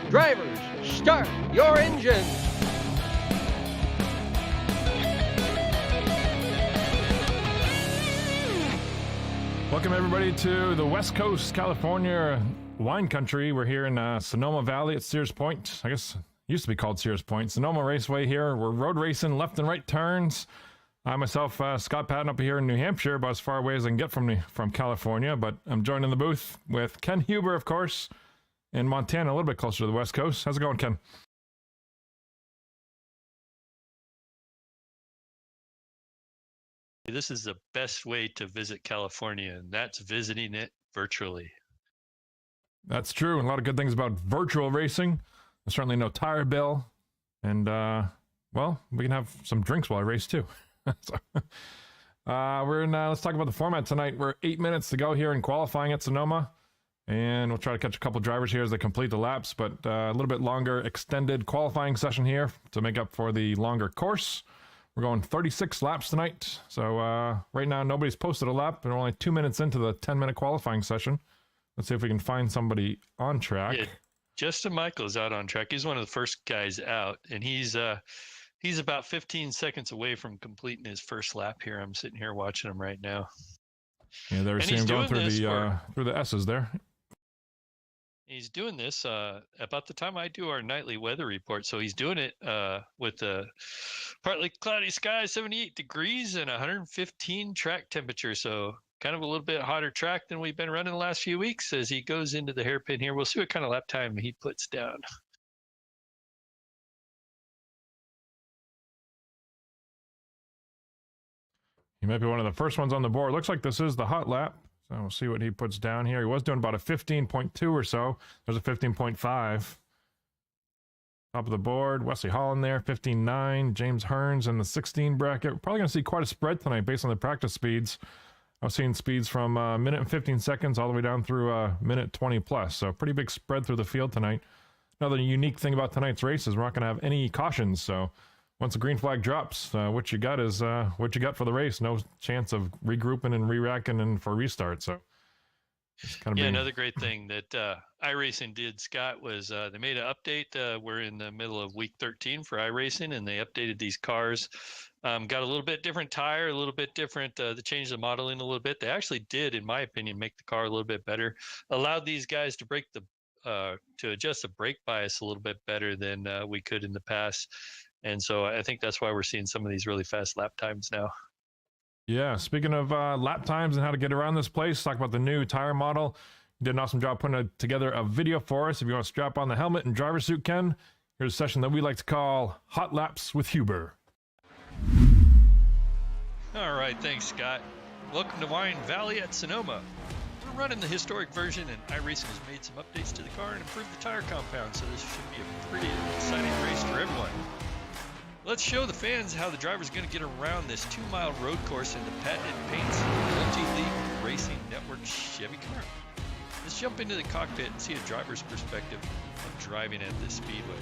Drivers, start your engines. Welcome everybody to the West Coast, California wine country. We're here in Sonoma Valley at Sears Point. I guess it used to be called Sears Point. Sonoma Raceway here. We're road racing, left and right turns. I myself, Scott Patton, up here in New Hampshire, about as far away as I can get from California. But I'm joined in the booth with Ken Huber, of course, in Montana, a little bit closer to the West Coast. How's it going, Ken? This is the best way to visit California, and that's visiting it virtually. That's true. And a lot of good things about virtual racing. There's certainly no tire bill. And, well, we can have some drinks while I race, too. So, let's talk about the format tonight. We're 8 minutes to go here in qualifying at Sonoma. And we'll try to catch a couple drivers here as they complete the laps. But a little bit longer extended qualifying session here to make up for the longer course. We're going 36 laps tonight. So right now, nobody's posted a lap. And we're only 2 minutes into the 10-minute qualifying session. Let's see if we can find somebody on track. Yeah, Justin Michael's out on track. He's one of the first guys out. And he's about 15 seconds away from completing his first lap here. I'm sitting here watching him right now. Yeah, there we see him going through the S's there. He's doing this about the time I do our nightly weather report. So he's doing it with a partly cloudy sky, 78 degrees and 115 track temperature. So kind of a little bit hotter track than we've been running the last few weeks as he goes into the hairpin here. We'll see what kind of lap time he puts down. He might be one of the first ones on the board. Looks like this is the hot lap. So we'll see what he puts down here. He was doing about a 15.2 or so. There's a 15.5. Top of the board, Wesley Holland there, 15.9. James Hearns in the 16 bracket. We're probably going to see quite a spread tonight based on the practice speeds. I've seen speeds from a minute and 15 seconds all the way down through a minute 20 plus. So pretty big spread through the field tonight. Another unique thing about tonight's race is we're not going to have any cautions. So once the green flag drops, what you got is what you got for the race. No chance of regrouping and re-racking and for restart. So it's kind of another great thing that iRacing did, Scott, was they made an update. We're in the middle of week 13 for iRacing, and they updated these cars. Got a little bit different tire, a little bit different. They changed the modeling a little bit. They actually did, in my opinion, make the car a little bit better. Allowed these guys to to adjust the brake bias a little bit better than we could in the past. And so I think that's why we're seeing some of these really fast lap times now. Yeah, speaking of lap times and how to get around this place, talk about the new tire model. You did an awesome job putting together a video for us. If you want to strap on the helmet and driver's suit, Ken, here's a session that we like to call Hot Laps with Huber. All right, thanks, Scott. Welcome to Wine Valley at Sonoma. We're running the historic version, and iRacing has made some updates to the car and improved the tire compound, so this should be a pretty exciting race for everyone. Let's show the fans how the driver's going to get around this 2-mile road course in the patented paints Multi-League Racing Network Chevy car. Let's jump into the cockpit and see a driver's perspective of driving at this speedway.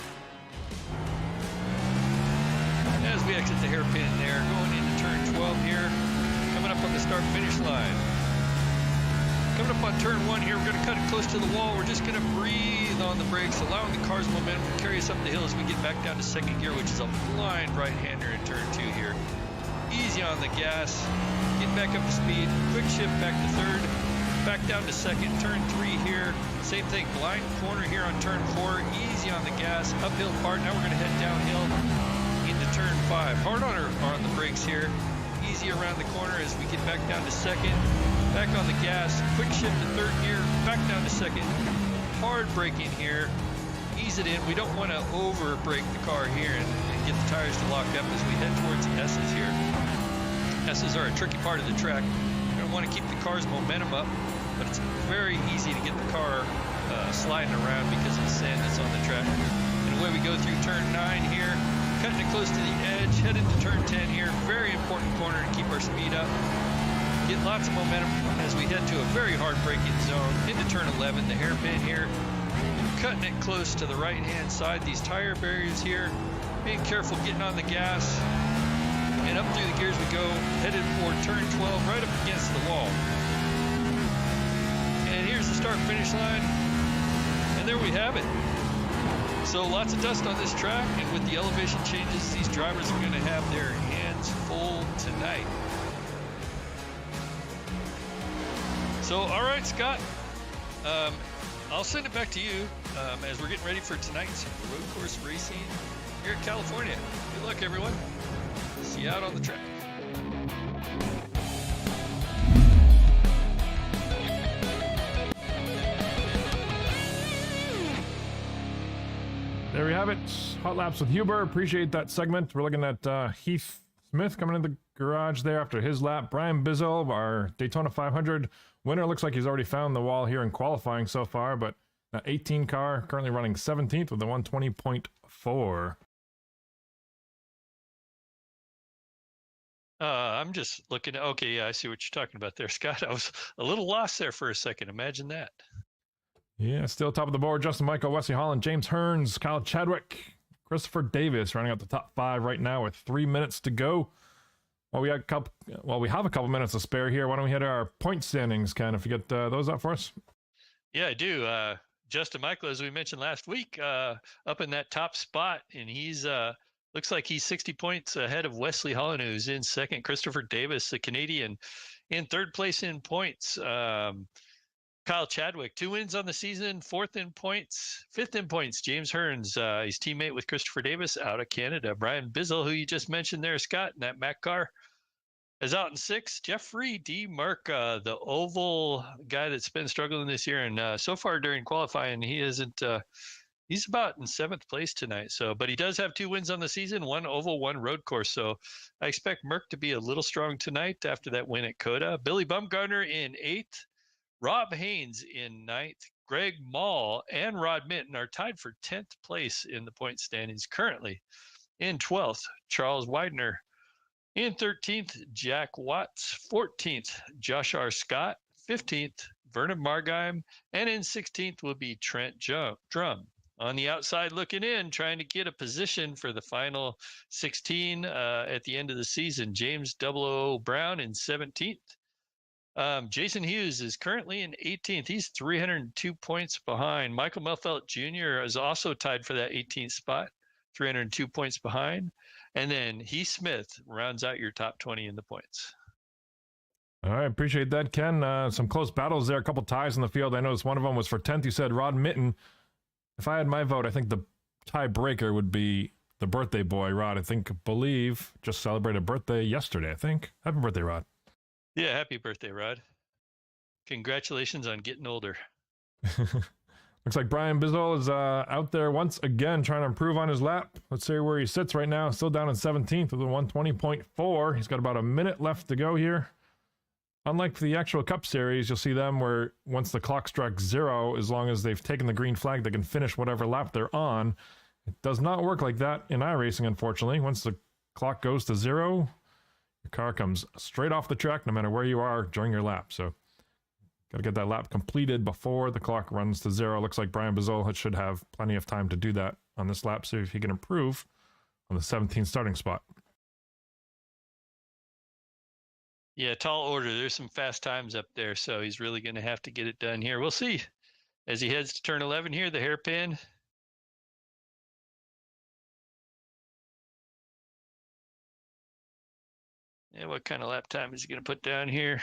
As we exit the hairpin there, going into turn 12 here, coming up on the start-finish line. Coming up on turn 1 here, we're going to cut it close to the wall. We're just going to breathe on the brakes, allowing the car's momentum to carry us up the hill as we get back down to second gear, which is a blind right-hander in turn 2 here. Easy on the gas, get back up to speed, quick shift back to third, back down to second, turn 3 here. Same thing, blind corner here on turn 4, easy on the gas, uphill part. Now we're going to head downhill into turn 5. Hard on the brakes here. Easy around the corner as we get back down to second. Back on the gas, quick shift to third gear, back down to second. Hard braking here, ease it in. We don't want to over brake the car here and get the tires to lock up as we head towards the S's here. S's are a tricky part of the track. We're going to want to keep the car's momentum up, but it's very easy to get the car sliding around because of the sand that's on the track. And away we go through turn 9 here, cutting it close to the edge, headed to turn 10 here. Very important corner to keep our speed up. Get lots of momentum as we head to a very hard braking zone into turn 11, the hairpin here. Cutting it close to the right-hand side, these tire barriers here. Being careful getting on the gas. And up through the gears we go, headed for turn 12, right up against the wall. And here's the start-finish line. And there we have it. So lots of dust on this track, and with the elevation changes, these drivers are going to have their hands full tonight. So, all right, Scott, I'll send it back to you as we're getting ready for tonight's road course racing here in California. Good luck, everyone. See you out on the track. There we have it. Hot laps with Huber. Appreciate that segment. We're looking at Heath Smith coming in the garage there after his lap. Brian Bizzle, our Daytona 500 winner. Looks like he's already found the wall here in qualifying so far, but 18 car currently running 17th with a 120.4. I'm just looking. Okay, yeah, I see what you're talking about there, Scott. I was a little lost there for a second. Imagine that. Yeah, still top of the board. Justin Michael, Wesley Holland, James Hearns, Kyle Chadwick, Christopher Davis running out the top 5 right now with 3 minutes to go. Well, we have a couple minutes to spare here. Why don't we hit our point standings, Ken, if you get those up for us? Yeah, I do. Justin Michael, as we mentioned last week, up in that top spot, and he's looks like he's 60 points ahead of Wesley Holland, who's in second. Christopher Davis, the Canadian, in third place in points. Kyle Chadwick, 2 wins on the season, 4th in points, 5th in points. James Hearns, he's teammate with Christopher Davis out of Canada. Brian Bizzle, who you just mentioned there, Scott, in that Mac car, is out in 6th. Jeffrey D. Marca, the oval guy that's been struggling this year, and so far during qualifying, he isn't. He's about in 7th place tonight. So, but he does have 2 wins on the season, 1 oval, 1 road course. So, I expect Merck to be a little strong tonight after that win at Coda. Billy Bumgarner in 8th. Rob Haynes in 9th. Greg Mall and Rod Minton are tied for 10th place in the point standings currently. In 12th, Charles Widener. In 13th, Jack Watts. 14th, Josh R. Scott. 15th, Vernon Margheim. And in 16th will be Trent Drum. On the outside looking in, trying to get a position for the final 16 at the end of the season, James O. Brown in 17th. Jason Hughes is currently in 18th. He's 302 points behind. Michael Melfelt Jr. is also tied for that 18th spot, 302 points behind. And then Heath Smith rounds out your top 20 in the points. All right, appreciate that, Ken. Some close battles there, a couple ties in the field. I noticed one of them was for 10th. You said Rod Minton. If I had my vote, I think the tiebreaker would be the birthday boy, Rod. Believe just celebrated birthday yesterday, I think. Happy birthday, Rod. Yeah, happy birthday, Rod. Congratulations on getting older. Looks like Brian Bizzle is out there once again trying to improve on his lap. Let's see where he sits right now. Still down in 17th with a 120.4. He's got about a minute left to go here. Unlike the actual Cup Series, you'll see them where once the clock strikes 0, as long as they've taken the green flag, they can finish whatever lap they're on. It does not work like that in iRacing, unfortunately. Once the clock goes to 0, your car comes straight off the track no matter where you are during your lap. So got to get that lap completed before the clock runs to 0. Looks like Brian Bizzle should have plenty of time to do that on this lap, see if he can improve on the 17th starting spot. Yeah, tall order. There's some fast times up there, so he's really going to have to get it done here. We'll see as he heads to turn 11 here, the hairpin. And what kind of lap time is he going to put down here?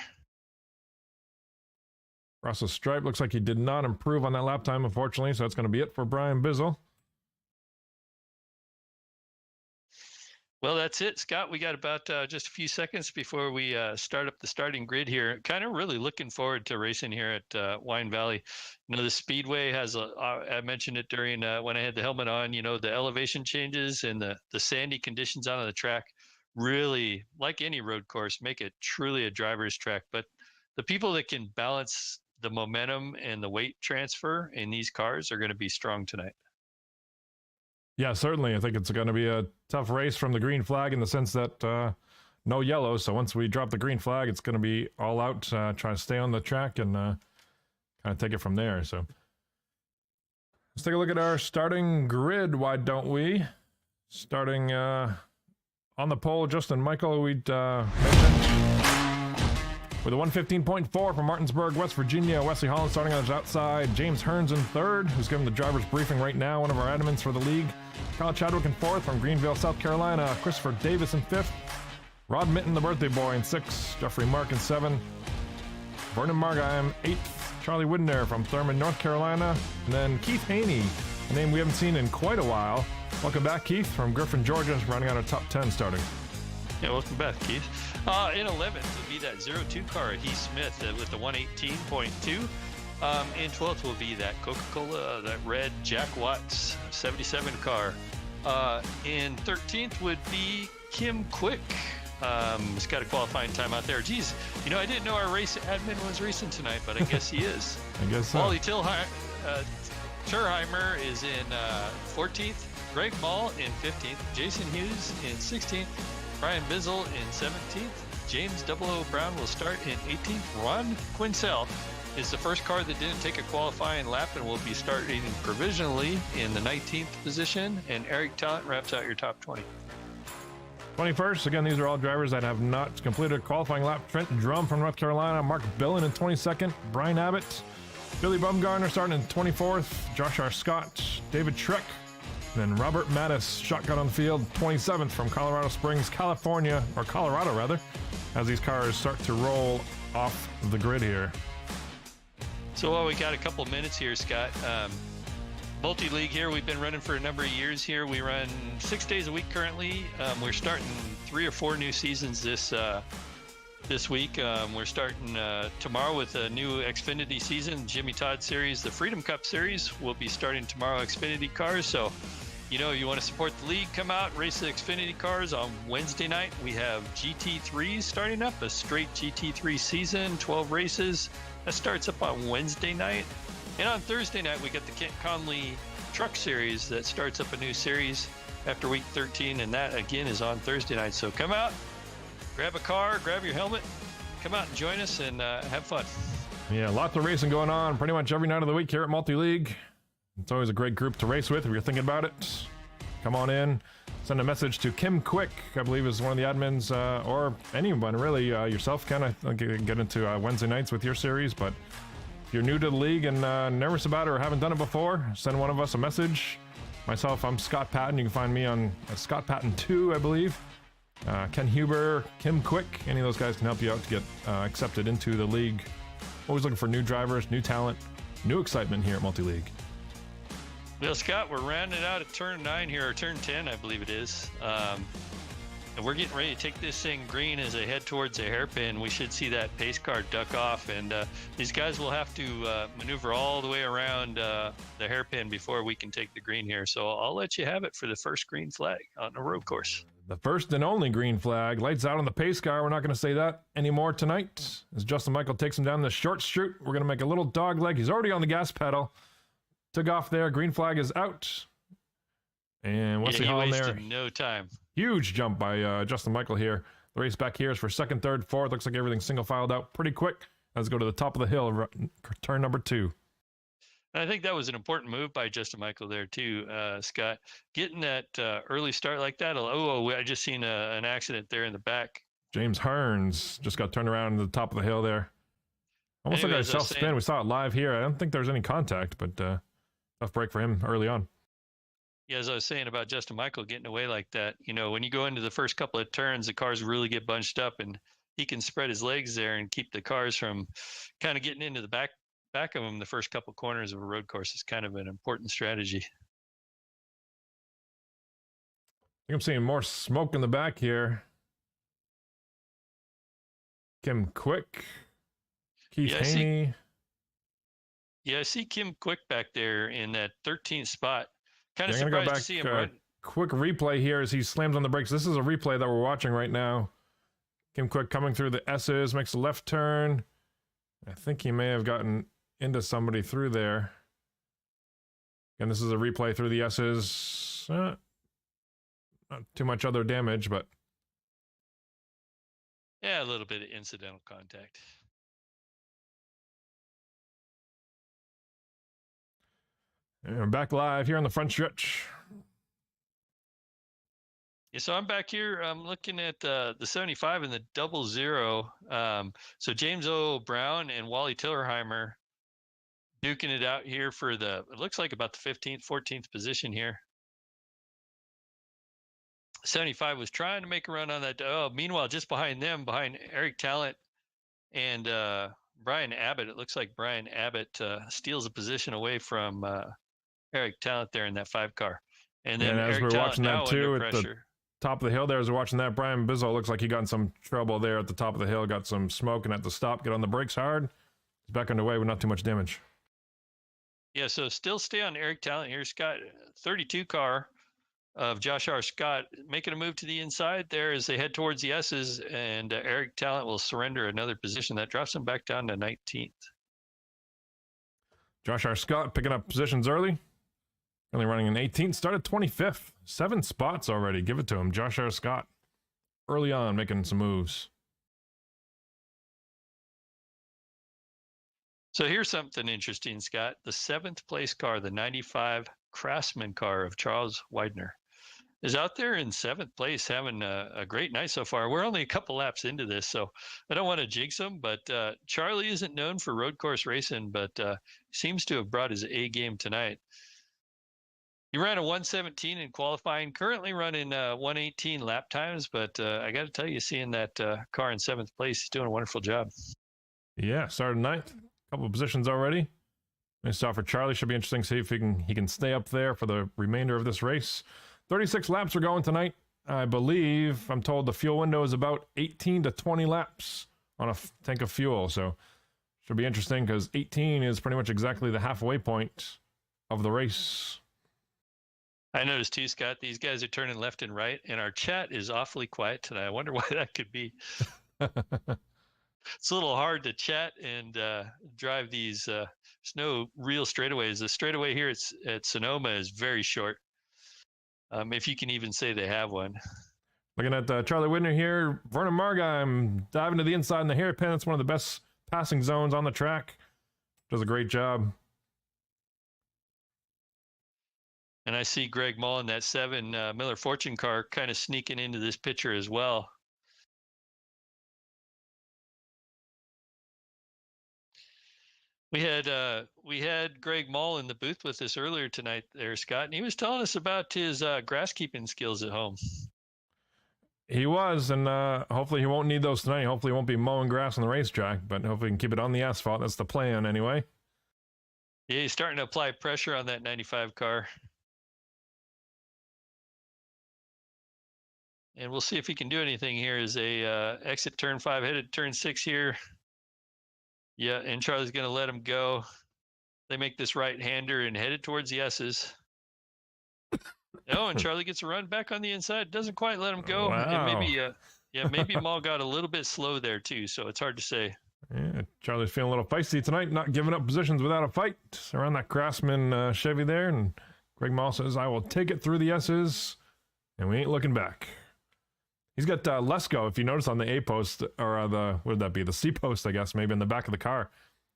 Russell Stripe looks like he did not improve on that lap time, unfortunately, so that's going to be it for Brian Bizzle. Well, that's it, Scott. We got about just a few seconds before we start up the starting grid here. Kind of really looking forward to racing here at Wine Valley. You know, the Speedway has, I mentioned it during when I had the helmet on, you know, the elevation changes and the sandy conditions on the track really, like any road course, make it truly a driver's track. But the people that can balance the momentum and the weight transfer in these cars are going to be strong tonight. Yeah, certainly. I think it's going to be a tough race from the green flag in the sense that no yellow. So once we drop the green flag, it's going to be all out, trying to stay on the track and kind of take it from there. So let's take a look at our starting grid. Why don't we? Starting on the pole, Justin Michael, we'd mentioned. With a 115.4 from Martinsburg, West Virginia, Wesley Holland starting on his outside. James Hearns in third, who's giving the driver's briefing right now, one of our admins for the league. Kyle Chadwick in fourth from Greenville, South Carolina. Christopher Davis in fifth. Rod Minton, the birthday boy, in sixth. Jeffrey Mark in seventh. Vernon Margheim, eighth. Charlie Widner from Thurman, North Carolina. And then Keith Haney, a name we haven't seen in quite a while. Welcome back, Keith, from Griffin, Georgia, rounding out our top 10 starting. Yeah, welcome back, Keith. In 11th will be that 02 car, Heath Smith, with the 118.2. In 12th will be that Coca-Cola, that red Jack Watts 77 car. In 13th would be Kim Quick. He's got a qualifying time out there. Geez, you know, I didn't know our race admin was racing tonight, but I guess he is. I guess so. Wally Turheimer is in 14th. Greg Mall in 15th. Jason Hughes in 16th. Brian Bizzle in 17th. James 00 Brown will start in 18th. Ron Quincell is the first car that didn't take a qualifying lap and will be starting provisionally in the 19th position. And Eric Talent wraps out your top 20. 21st, again, these are all drivers that have not completed a qualifying lap. Trent Drum from North Carolina. Mark Billen in 22nd. Brian Abbott. Billy Bumgarner starting in 24th. Josh R. Scott. David Schreck. Then Robert Mattis, shotgun on the field, 27th from Colorado Springs, California, or Colorado rather, as these cars start to roll off the grid here. So while we got a couple minutes here, Scott, multi-league here, we've been running for a number of years here. We run 6 days a week currently. We're starting 3 or 4 new seasons this week. We're starting tomorrow with a new Xfinity season, Jimmy Todd Series. The Freedom Cup Series will be starting tomorrow, Xfinity cars. So, you know, you want to support the league, come out, race the Xfinity cars. On Wednesday night, we have GT3s starting up, a straight GT3 season, 12 races. That starts up on Wednesday night. And on Thursday night, we got the Kent Conley Truck Series that starts up a new series after week 13. And that, again, is on Thursday night. So come out, grab a car, grab your helmet, come out and join us and have fun. Yeah, lots of racing going on pretty much every night of the week here at Multi-League. It's always a great group to race with if you're thinking about it. Come on in, send a message to Kim Quick, I believe is one of the admins, or anyone really, yourself, Ken. I think you can get into Wednesday nights with your series, but if you're new to the league and nervous about it or haven't done it before, send one of us a message. Myself, I'm Scott Patton. You can find me on Scott Patton 2, I believe. Ken Huber, Kim Quick, any of those guys can help you out to get accepted into the league. Always looking for new drivers, new talent, new excitement here at Multi-League. Well, Scott, we're rounding out at turn 9 here, or turn 10, I believe it is. And we're getting ready to take this thing green as they head towards a hairpin. We should see that pace car duck off, and these guys will have to maneuver all the way around the hairpin before we can take the green here. So I'll let you have it for the first green flag on the road course. The first and only green flag. Lights out on the pace car. We're not going to say that anymore tonight. As Justin Michael takes him down the short straight, we're going to make a little dog leg. He's already on the gas pedal. Took off there. Green flag is out. And Wesley Holland there. No time. Huge jump by Justin Michael here. The race back here is for second, third, fourth. Looks like everything's single filed out pretty quick. Let's go to the top of the hill, turn number 2. And I think that was an important move by Justin Michael there too, Scott. Getting that early start like that. I just seen an accident there in the back. James Hearns just got turned around to the top of the hill there. Almost like a self-spin. We saw it live here. I don't think there was any contact, but tough break for him early on. Yeah, as I was saying about Justin Michael getting away like that, you know, when you go into the first couple of turns, the cars really get bunched up, and he can spread his legs there and keep the cars from kind of getting into the back of him. The first couple corners of a road course is kind of an important strategy. I think I'm seeing more smoke in the back here. Kim Quick, Keith Haney. I see Kim Quick back there in that 13th spot. Kind of surprised surprised go back, to see him run. Quick replay here as he slams on the brakes. This is a replay that we're watching right now. Kim Quick coming through the S's, makes a left turn. I think he may have gotten into somebody through there. And this is a replay through the S's. Not too much other damage, but... Yeah, a little bit of incidental contact. And we're back live here on the front stretch. Yeah, so I'm back here. I'm looking at the 75 and the 00. So James O. Brown and Wally Tillerheimer duking it out here for it looks like about the 15th, 14th position here. 75 was trying to make a run on that. Oh, meanwhile, just behind them, behind Eric Talent and Brian Abbott, it looks like Brian Abbott steals a position away from Eric Talent there in that 5 car. And then as Eric we're Talent watching now that too, under at the pressure. top of the hill there, as we're watching that, Brian Bizzle looks like he got in some trouble there at the top of the hill, got some smoke and had to stop, get on the brakes hard. He's back underway with not too much damage. Yeah, so still stay on Eric Talent here, Scott. 32 car of Josh R. Scott making a move to the inside there as they head towards the S's, and Eric Talent will surrender another position. That drops him back down to 19th. Josh R. Scott picking up positions early. Only running in 18th, started 25th. 7 spots already. Give it to him. Josh R. Scott early on making some moves. So here's something interesting, Scott. The 7th place car, the 95 Craftsman car of Charles Widener, is out there in 7th place, having a great night so far. We're only a couple laps into this, so I don't want to jinx him, but Charlie isn't known for road course racing, but seems to have brought his A game tonight. He ran a 117 in qualifying, currently running 118 lap times, but I got to tell you, seeing that car in 7th place, he's doing a wonderful job. Yeah, started 9th. Couple of positions already. Nice start for Charlie. Should be interesting to see if he can stay up there for the remainder of this race. 36 laps are going tonight. I believe, I'm told the fuel window is about 18 to 20 laps on a tank of fuel. So should be interesting because 18 is pretty much exactly the halfway point of the race. I noticed too, Scott, these guys are turning left and right, and our chat is awfully quiet tonight. I wonder why that could be. It's a little hard to chat and drive these. There's no real straightaways. The straightaway here at Sonoma is very short, if you can even say they have one. Looking at Charlie Widener here. Vernon Margheim diving to the inside in the hairpin. It's one of the best passing zones on the track. Does a great job. And I see Greg Mullen, that 7 Miller Fortune car, kind of sneaking into this picture as well. We had Greg Mull in the booth with us earlier tonight there, Scott, and he was telling us about his grass keeping skills at home. He was, and hopefully he won't need those tonight. Hopefully he won't be mowing grass on the racetrack, but hopefully he can keep it on the asphalt. That's the plan anyway. Yeah, he's starting to apply pressure on that 95 car. And we'll see if he can do anything here as they exit turn 5, headed turn 6 here. Yeah, and Charlie's going to let him go. They make this right-hander and headed towards the S's. Oh, and Charlie gets a run back on the inside. Doesn't quite let him go. Wow. And maybe Mull got a little bit slow there too, so it's hard to say. Yeah, Charlie's feeling a little feisty tonight, not giving up positions without a fight around that Craftsman Chevy there. And Greg Mull says, I will take it through the S's, and we ain't looking back. He's got Lesco, if you notice on the A post, or what would that be? The C post, I guess, maybe in the back of the car.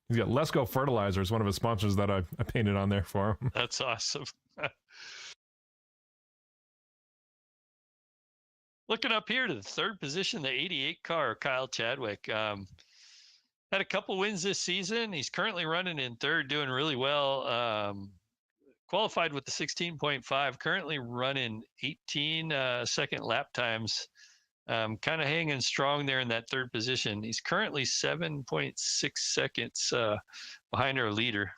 He's got Lesco Fertilizers, one of his sponsors that I painted on there for him. That's awesome. Looking up here to the 3rd position, the 88 car, Kyle Chadwick. Had a couple wins this season. He's currently running in 3rd, doing really well. Qualified with the 16.5, currently running 18 second lap times. Kind of hanging strong there in that 3rd position. He's currently 7.6 seconds behind our leader.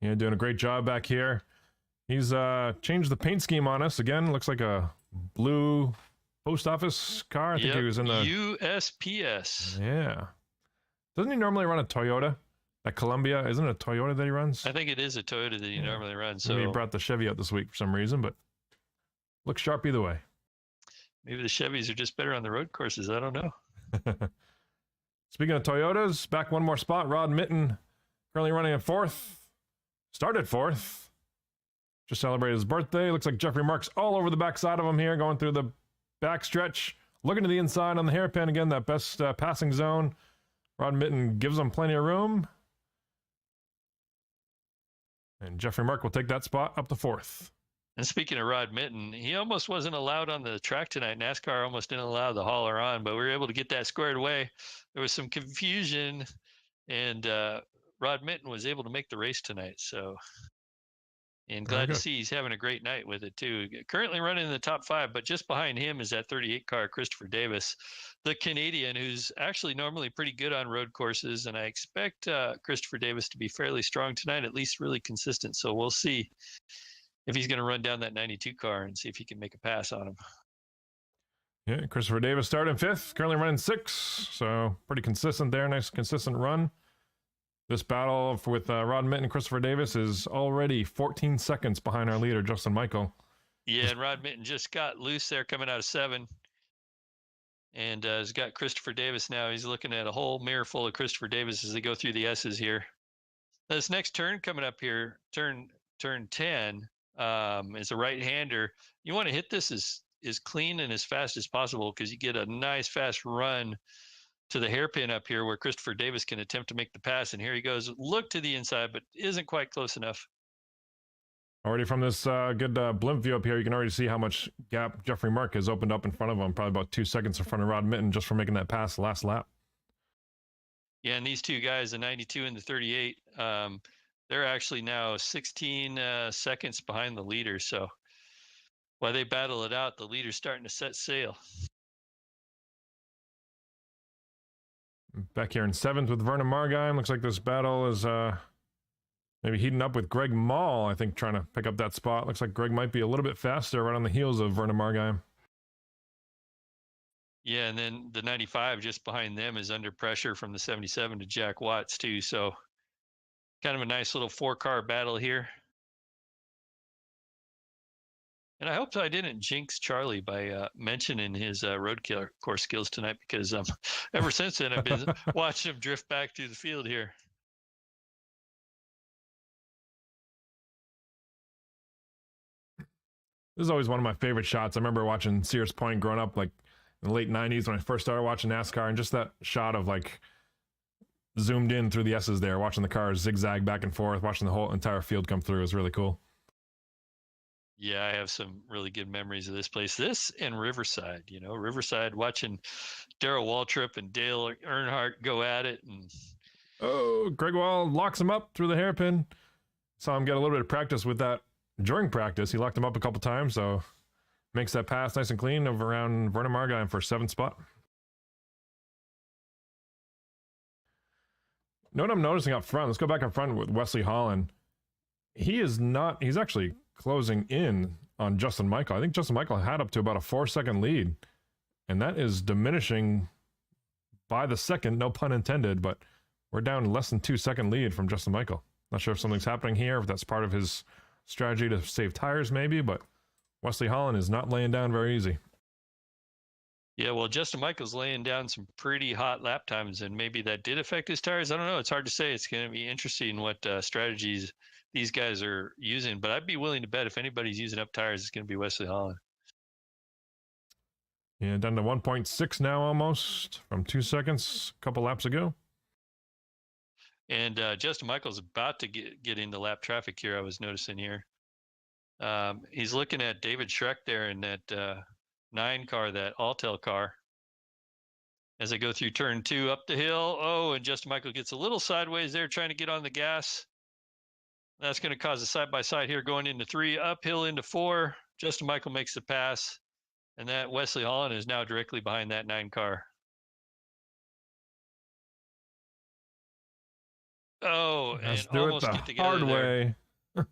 Yeah, doing a great job back here. He's changed the paint scheme on us again. Looks like a blue post office car. I think he was in the USPS. Yeah. Doesn't he normally run a Toyota? That Columbia, isn't it a Toyota that he runs? I think it is a Toyota that he normally runs. So maybe he brought the Chevy out this week for some reason, but looks sharp either way. Maybe the Chevys are just better on the road courses. I don't know. Speaking of Toyotas, back one more spot. Rod Mitten currently running in 4th. Started 4th. Just celebrated his birthday. Looks like Jeffrey Marks all over the backside of him here, going through the back stretch. Looking to the inside on the hairpin again, that best passing zone. Rod Mitten gives him plenty of room. And Jeffrey Mark will take that spot up to 4th. And speaking of Rod Mitten, he almost wasn't allowed on the track tonight. NASCAR almost didn't allow the hauler on, but we were able to get that squared away. There was some confusion, and Rod Mitten was able to make the race tonight. So, and glad to see he's having a great night with it too. Currently running in the top 5, but just behind him is that 38 car, Christopher Davis, the Canadian, who's actually normally pretty good on road courses. And I expect Christopher Davis to be fairly strong tonight, at least really consistent. So we'll see if he's going to run down that 92 car and see if he can make a pass on him. Yeah, Christopher Davis started 5th, currently running 6th, so pretty consistent there. Nice consistent run. This battle with Rod Mitten and Christopher Davis is already 14 seconds behind our leader, Justin Michael. Yeah, and Rod Mitten just got loose there coming out of 7. And has got Christopher Davis now. He's looking at a whole mirror full of Christopher Davis as they go through the S's here. This next turn coming up here, turn 10, is a right-hander. You want to hit this as clean and as fast as possible because you get a nice fast run to the hairpin up here where Christopher Davis can attempt to make the pass. And here he goes. Look to the inside, but isn't quite close enough. Already from this good blimp view up here, you can already see how much gap Jeffrey Mark has opened up in front of him. Probably about 2 seconds in front of Rod Mitten just for making that pass the last lap. Yeah, and these two guys, the 92 and the 38, they're actually now 16 seconds behind the leader. So while they battle it out, the leader's starting to set sail. Back here in 7th with Vernon Margine. Looks like this battle is maybe heating up with Greg Mall, I think, trying to pick up that spot. Looks like Greg might be a little bit faster right on the heels of Vernon Margine. Yeah, and then the 95 just behind them is under pressure from the 77 to Jack Watts, too. So kind of a nice little 4-car battle here. And I hope I didn't jinx Charlie by mentioning his road course skills tonight, because ever since then I've been watching him drift back through the field here. This is always one of my favorite shots. I remember watching Sears Point growing up, like in the late 90s when I first started watching NASCAR, and just that shot of like zoomed in through the S's there, watching the cars zigzag back and forth, watching the whole entire field come through is really cool. Yeah, I have some really good memories of this place. This and Riverside, Riverside, watching Darrell Waltrip and Dale Earnhardt go at it. And Greg Wall locks him up through the hairpin. Saw him get a little bit of practice with that during practice. He locked him up a couple times, so makes that pass nice and clean over around Vernon Margine for 7th spot. Know what I'm noticing up front? Let's go back up front with Wesley Holland. He's actually closing in on Justin Michael. I think Justin Michael had up to about a 4-second lead, and that is diminishing by the second, no pun intended, but we're down less than 2-second lead from Justin Michael. Not sure if something's happening here, if that's part of his strategy to save tires maybe, but Wesley Holland is not laying down very easy. Yeah, well, Justin Michael's laying down some pretty hot lap times, and maybe that did affect his tires. I don't know. It's hard to say. It's going to be interesting what strategies these guys are using, but I'd be willing to bet if anybody's using up tires, it's going to be Wesley Holland. Yeah, down to 1.6 now almost from 2 seconds a couple laps ago. And Justin Michael's about to get into lap traffic here, I was noticing here. He's looking at David Schreck there in that 9 car, that Alltel car. As they go through turn 2 up the hill. Oh, and Justin Michael gets a little sideways there trying to get on the gas. That's going to cause a side-by-side here going into 3, uphill into 4. Justin Michael makes the pass. And that Wesley Holland is now directly behind that 9 car. Oh, Let's and do almost it the get together hard there. way.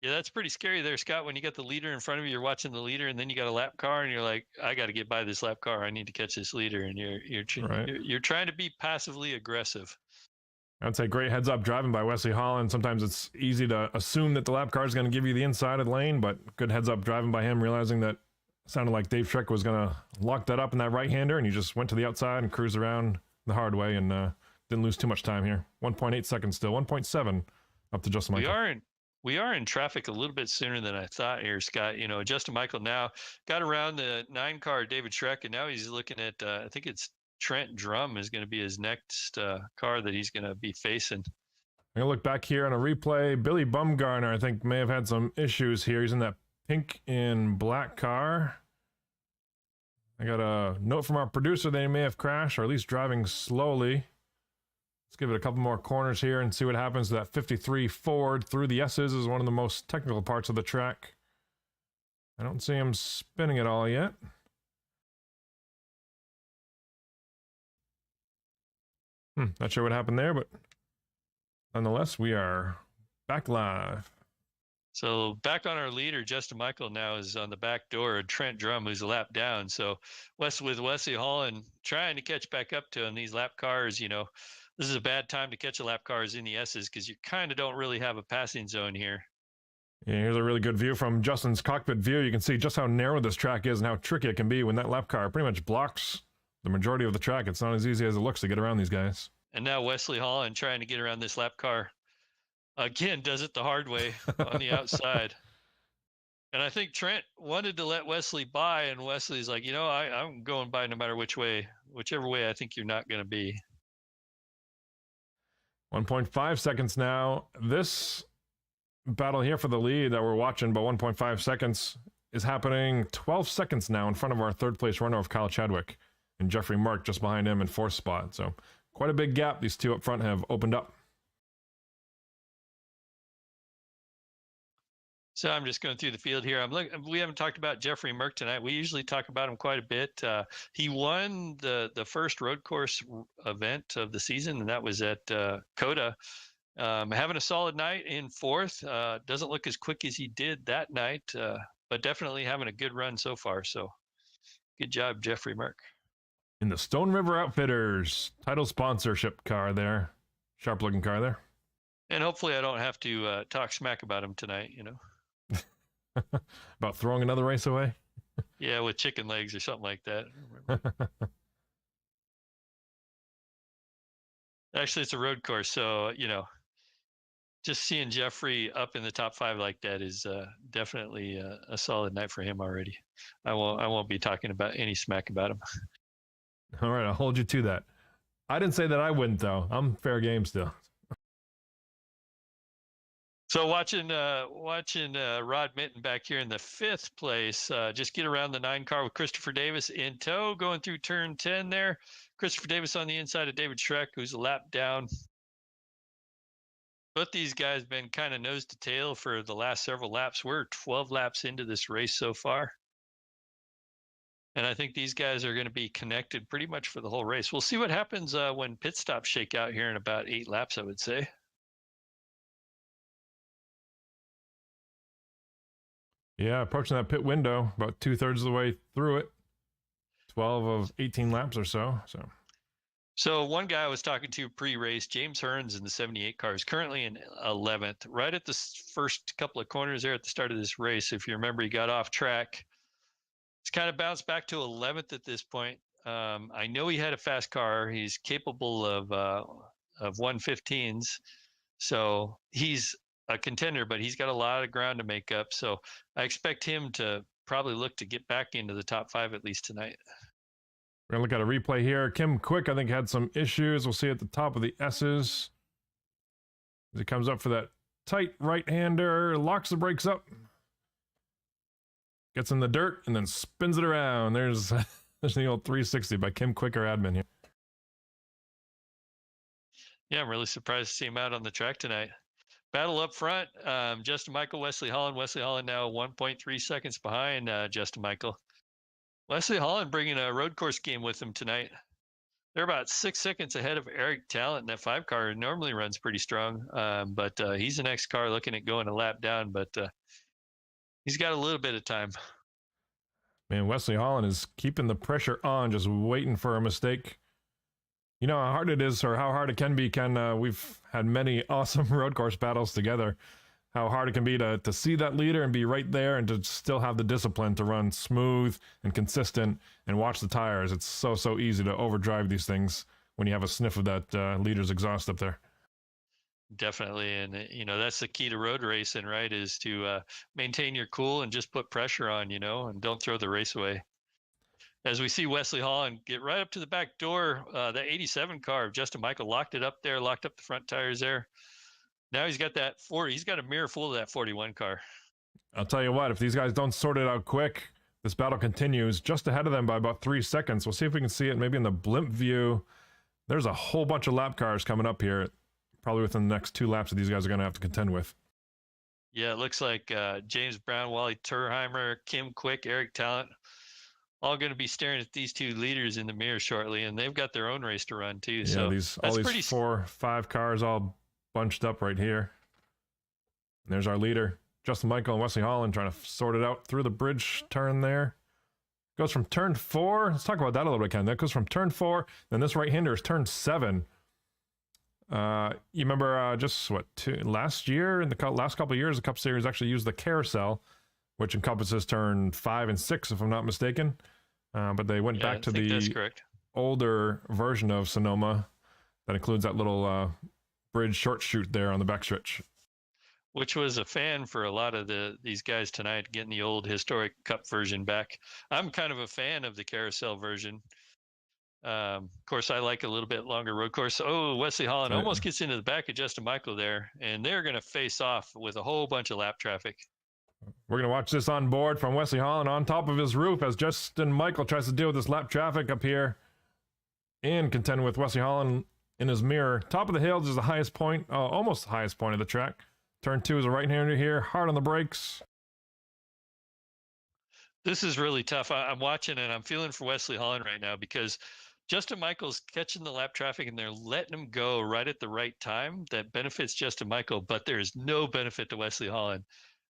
Yeah, that's pretty scary there, Scott. When you got the leader in front of you, you're watching the leader, and then you got a lap car, and you're like, I got to get by this lap car. I need to catch this leader, and you're trying to be passively aggressive. I'd say great heads up driving by Wesley Holland. Sometimes it's easy to assume that the lap car is going to give you the inside of the lane, but good heads up driving by him, realizing that it sounded like Dave Schreck was going to lock that up in that right-hander, and he just went to the outside and cruised around the hard way and didn't lose too much time here. 1.8 seconds still, 1.7 up to Justin Michael. We are in traffic a little bit sooner than I thought here, Scott. Justin Michael now got around the 9 car, David Schreck, and now he's looking at, I think it's Trent Drum is going to be his next car that he's going to be facing. I'm going to look back here on a replay. Billy Bumgarner, I think, may have had some issues here. He's in that pink and black car. I got a note from our producer that he may have crashed, or at least driving slowly. Let's give it a couple more corners here and see what happens to that 53 Ford through the S's. Is one of the most technical parts of the track. I don't see him spinning it all yet. Not sure what happened there, but nonetheless, we are back live. So back on our leader, Justin Michael now is on the back door, and Trent Drum, who's a lap down. So with Wesley Holland trying to catch back up to him, these lap cars, you know, this is a bad time to catch a lap cars in the S's because you kind of don't really have a passing zone here. Yeah, here's a really good view from Justin's cockpit view. You can see just how narrow this track is and how tricky it can be when that lap car pretty much blocks the majority of the track. It's not as easy as it looks to get around these guys. And now Wesley Holland trying to get around this lap car. Again, does it the hard way on the outside. And I think Trent wanted to let Wesley by, and Wesley's like, you know, I'm going by no matter whichever way I think you're not going to be. 1.5 seconds now. This battle here for the lead that we're watching, but 1.5 seconds is happening 12 seconds now in front of our third place runner of Kyle Chadwick, and Jeffrey Mark just behind him in fourth spot. So quite a big gap these two up front have opened up. So I'm just going through the field here. We haven't talked about Jeffrey Merck tonight. We usually talk about him quite a bit. He won the first road course event of the season, and that was at COTA. Having a solid night in fourth. Doesn't look as quick as he did that night, but definitely having a good run so far. So good job, Jeffrey Merck. In the Stone River Outfitters title sponsorship car there. Sharp looking car there. And hopefully I don't have to talk smack about him tonight, you know. About throwing another race away? Yeah, with chicken legs or something like that. Actually, it's a road course, so, you know, just seeing Jeffrey up in the top 5 like that is definitely a solid night for him already. I won't be talking about any smack about him. All right, I'll hold you to that. I didn't say that I wouldn't, though. I'm fair game still. So watching Rod Minton back here in the 5th place, just get around the 9 car with Christopher Davis in tow, going through turn 10 there. Christopher Davis on the inside of David Schreck, who's a lap down. Both these guys been kind of nose to tail for the last several laps. We're 12 laps into this race so far. And I think these guys are going to be connected pretty much for the whole race. We'll see what happens when pit stops shake out here in about 8 laps, I would say. Yeah, approaching that pit window, about 2/3 of the way through it. 12 of 18 laps or so. So one guy I was talking to pre-race, James Hearns in the 78 car, is currently in 11th. Right at the first couple of corners there at the start of this race, if you remember, he got off track. It's kind of bounced back to 11th at this point. I know he had a fast car. He's capable of 115s. So he's a contender, but he's got a lot of ground to make up. So I expect him to probably look to get back into the top 5 at least tonight. We're going to look at a replay here. Kim Quick, I think, had some issues. We'll see at the top of the S's. As he comes up for that tight right-hander, locks the brakes up. Gets in the dirt and then spins it around. There's the old 360 by Kim Quick, our admin here. Yeah, I'm really surprised to see him out on the track tonight. Battle up front, Justin Michael, Wesley Holland. Wesley Holland now 1.3 seconds behind Justin Michael. Wesley Holland bringing a road course game with him tonight. They're about 6 seconds ahead of Eric Talent. That 5 car normally runs pretty strong, but he's the next car looking at going a lap down, but he's got a little bit of time. Man, Wesley Holland is keeping the pressure on, just waiting for a mistake. You know how hard it is, or how hard it can be, Ken. We've had many awesome road course battles together. How hard it can be to see that leader and be right there and to still have the discipline to run smooth and consistent and watch the tires. It's so easy to overdrive these things when you have a sniff of that leader's exhaust up there. Definitely. And, you know, that's the key to road racing, right, is to maintain your cool and just put pressure on, you know, and don't throw the race away. As we see Wesley Holland get right up to the back door, the 87 car of Justin Michael locked it up there, locked up the front tires there. Now he's got that 40. He's got a mirror full of that 41 car. I'll tell you what, if these guys don't sort it out quick, this battle continues just ahead of them by about 3 seconds. We'll see if we can see it maybe in the blimp view. There's a whole bunch of lap cars coming up here, probably within the next 2 laps that these guys are going to have to contend with. Yeah, it looks like James Brown, Wally Turheimer, Kim Quick, Eric Talent, all going to be staring at these 2 leaders in the mirror shortly, and they've got their own race to run too. Yeah, so all these 4, 5 cars all bunched up right here. And there's our leader, Justin Michael and Wesley Holland, trying to sort it out through the bridge turn there. Goes from turn 4. Let's talk about that a little bit, Ken. That goes from turn 4. Then this right-hander is turn 7. You remember last year, in the last couple of years, the Cup Series actually used the carousel, which encompasses turn 5 and 6, if I'm not mistaken. But they went back to the older version of Sonoma that includes that little bridge short chute there on the backstretch. Which was a fan for a lot of these guys tonight, getting the old historic Cup version back. I'm kind of a fan of the carousel version. Of course, I like a little bit longer road course. Oh, Wesley Holland almost gets into the back of Justin Michael there, and they're going to face off with a whole bunch of lap traffic. We're going to watch this on board from Wesley Holland on top of his roof as Justin Michael tries to deal with this lap traffic up here and contend with Wesley Holland in his mirror. Top of the hills is the highest point, almost the highest point of the track. Turn 2 is a right-hander here, hard on the brakes. This is really tough. I'm watching and I'm feeling for Wesley Holland right now because Justin Michael's catching the lap traffic and they're letting him go right at the right time. That benefits Justin Michael, but there's no benefit to Wesley Holland.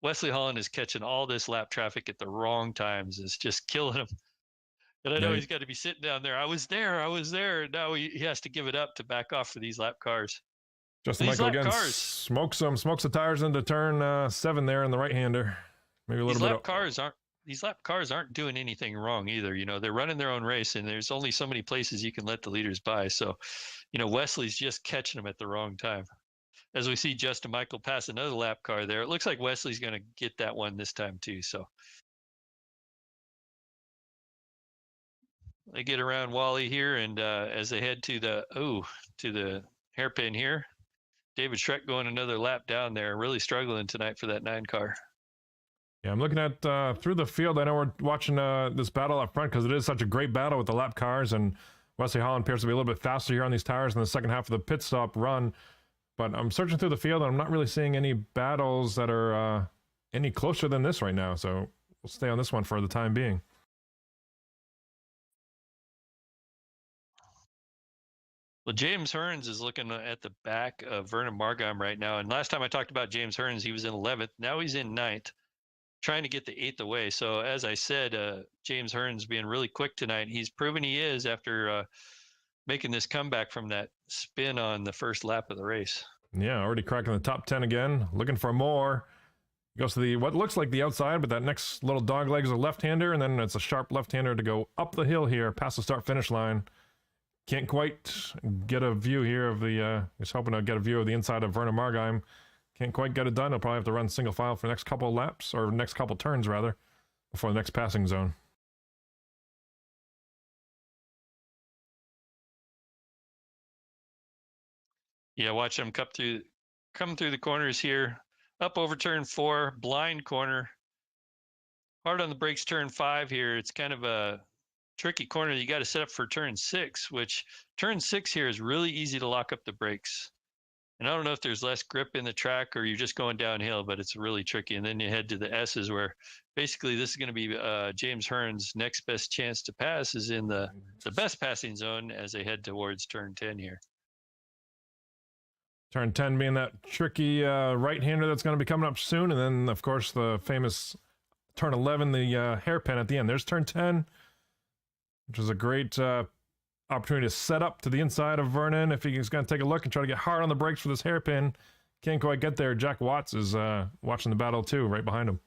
Wesley Holland is catching all this lap traffic at the wrong times. It's just killing him. And I know he's got to be sitting down there. I was there. Now he has to give it up to back off for these lap cars. Justin Michael again smokes the tires into turn 7 there in the right-hander. Maybe a little bit. These lap cars aren't doing anything wrong either. You know, they're running their own race, and there's only so many places you can let the leaders by. So, you know, Wesley's just catching them at the wrong time. As we see Justin Michael pass another lap car there, it looks like Wesley's going to get that one this time too. So they get around Wally here, and as they head to the hairpin here, David Schreck going another lap down there, really struggling tonight for that 9 car. Yeah, I'm looking at through the field. I know we're watching this battle up front because it is such a great battle with the lap cars, and Wesley Holland appears to be a little bit faster here on these tires in the second half of the pit stop run. But I'm searching through the field, and I'm not really seeing any battles that are any closer than this right now. So we'll stay on this one for the time being. Well, James Hearns is looking at the back of Vernon Margheim right now. And last time I talked about James Hearns, he was in 11th. Now he's in 9th, trying to get the 8th away. So as I said, James Hearns being really quick tonight. He's proven he is after making this comeback from that spin on the first lap of the race. Yeah, already cracking the top 10 again. Looking for more. Goes to what looks like the outside, but that next little dog leg is a left-hander, and then it's a sharp left-hander to go up the hill here, past the start-finish line. Can't quite get a view here of the, he's hoping to get a view of the inside of Vernon Margheim. Can't quite get it done. He'll probably have to run single file for the next couple of laps, or next couple turns rather, before the next passing zone. Yeah, watch him come through the corners here. Up over turn 4, blind corner. Hard on the brakes turn 5 here. It's kind of a tricky corner that you got to set up for turn 6, which turn 6 here is really easy to lock up the brakes. And I don't know if there's less grip in the track or you're just going downhill, but it's really tricky. And then you head to the S's where basically this is going to be James Hearns' next best chance to pass is in the best passing zone as they head towards turn 10 here. Turn 10 being that tricky right-hander that's going to be coming up soon. And then, of course, the famous turn 11, the hairpin at the end. There's turn 10, which is a great opportunity to set up to the inside of Vernon if he's going to take a look and try to get hard on the brakes for this hairpin. Can't quite get there. Jack Watts is watching the battle, too, right behind him.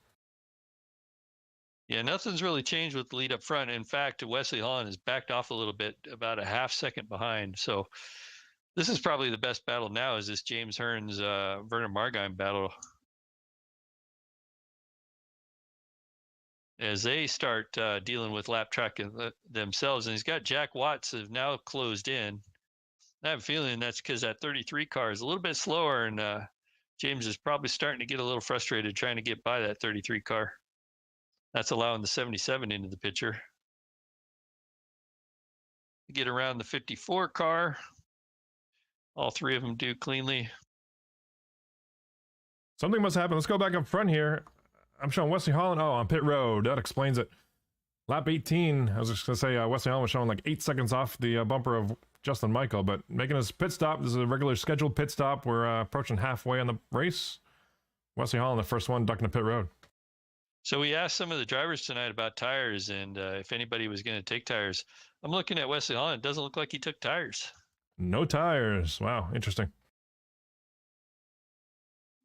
Yeah, nothing's really changed with the lead up front. In fact, Wesley Holland has backed off a little bit, about a half second behind. So this is probably the best battle now, is this James Hearns Vernon Margheim battle. As they start dealing with lap track themselves, and he's got Jack Watts have now closed in. I have a feeling that's because that 33 car is a little bit slower, and James is probably starting to get a little frustrated trying to get by that 33 car. That's allowing the 77 into the picture. Get around the 54 car. All three of them do cleanly. Something must happen. Let's go back up front here. I'm showing Wesley Holland. Oh, on pit road. That explains it. Lap 18. I was just going to say Wesley Holland was showing like 8 seconds off the bumper of Justin Michael, but making his pit stop. This is a regular scheduled pit stop. We're approaching halfway on the race. Wesley Holland, the first one, ducking the pit road. So we asked some of the drivers tonight about tires and if anybody was going to take tires. I'm looking at Wesley Holland. It doesn't look like he took tires. No tires. Wow, interesting.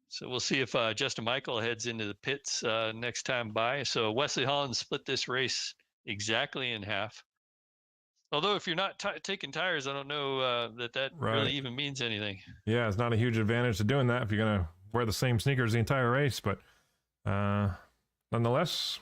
So we'll see if Justin Michael heads into the pits next time by. So Wesley Holland split this race exactly in half. Although if you're not taking tires, I don't know that Right. really even means anything. Yeah, it's not a huge advantage to doing that if you're going to wear the same sneakers the entire race, but nonetheless.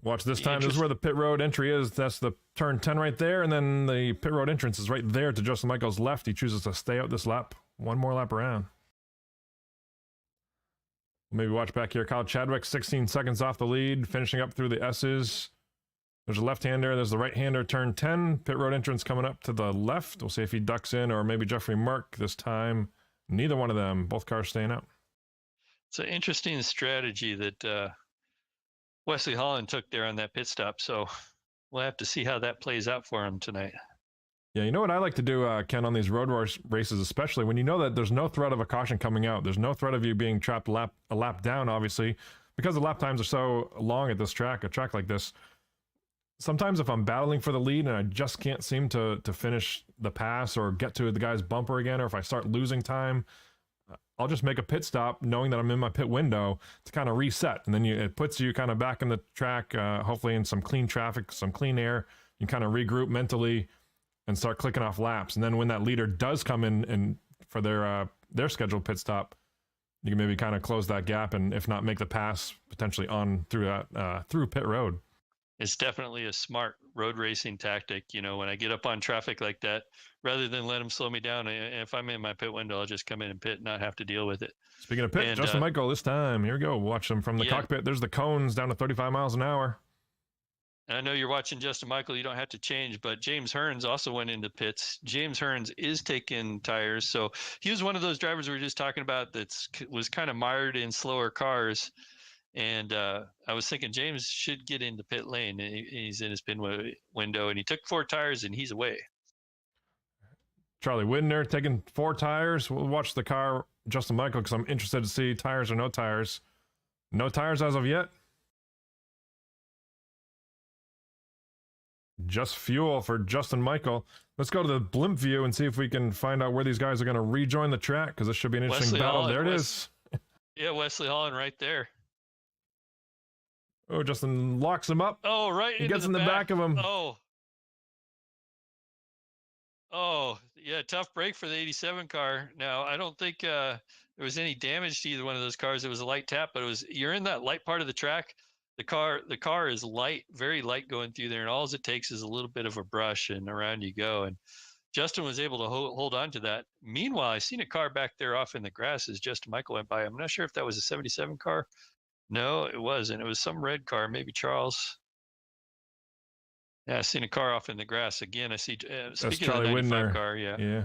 Watch this time. This is where the pit road entry is. That's the turn 10 right there, and then the pit road entrance is right there to Justin Michael's left. He chooses to stay out this lap. One more lap around. Maybe watch back here. Kyle Chadwick, 16 seconds off the lead, finishing up through the S's. There's a left-hander. There's the right-hander, turn 10. Pit road entrance coming up to the left. We'll see if he ducks in, or maybe Jeffrey Mark this time. Neither one of them. Both cars staying out. It's an interesting strategy that Wesley Holland took there on that pit stop. So we'll have to see how that plays out for him tonight. Yeah, you know what I like to do, Ken, on these road races, especially when you know that there's no threat of a caution coming out. There's no threat of you being trapped a lap down, obviously, because the lap times are so long at this track, a track like this. Sometimes if I'm battling for the lead and I just can't seem to finish the pass or get to the guy's bumper again, or if I start losing time, I'll just make a pit stop knowing that I'm in my pit window to kind of reset. And then it puts you kind of back in the track, hopefully in some clean traffic, some clean air. You kind of regroup mentally and start clicking off laps. And then when that leader does come in and for their scheduled pit stop, you can maybe kind of close that gap and if not make the pass potentially on through pit road. It's definitely a smart road racing tactic. You know, when I get up on traffic like that, rather than let them slow me down, if I'm in my pit window, I'll just come in and pit and not have to deal with it. Speaking of pit, Justin Michael this time. Here we go. Watch them from the cockpit. There's the cones down to 35 miles an hour. And I know you're watching Justin Michael. You don't have to change, but James Hearns also went into pits. James Hearns is taking tires. So he was one of those drivers we were just talking about that was kind of mired in slower cars. And I was thinking James should get into pit lane. He's in his pit window, and he took 4 tires, and he's away. Charlie Widner taking 4 tires. We'll watch the car, Justin Michael, because I'm interested to see tires or no tires. No tires as of yet. Just fuel for Justin Michael. Let's go to the blimp view and see if we can find out where these guys are going to rejoin the track, because this should be an interesting battle. Holland, there it is. Yeah, Wesley Holland right there. Oh, Justin locks him up. Oh, right. He gets in the back of him. Oh, yeah, tough break for the 87 car. Now, I don't think there was any damage to either one of those cars. It was a light tap, but you're in that light part of the track. The car is light, very light going through there, and all it takes is a little bit of a brush, and around you go. And Justin was able to hold on to that. Meanwhile, I seen a car back there off in the grass as Justin Michael went by. I'm not sure if that was a 77 car. No, it wasn't. It was some red car, maybe Charles. Yeah, I seen a car off in the grass again. I see. Speaking of the 95 car, yeah. Yeah.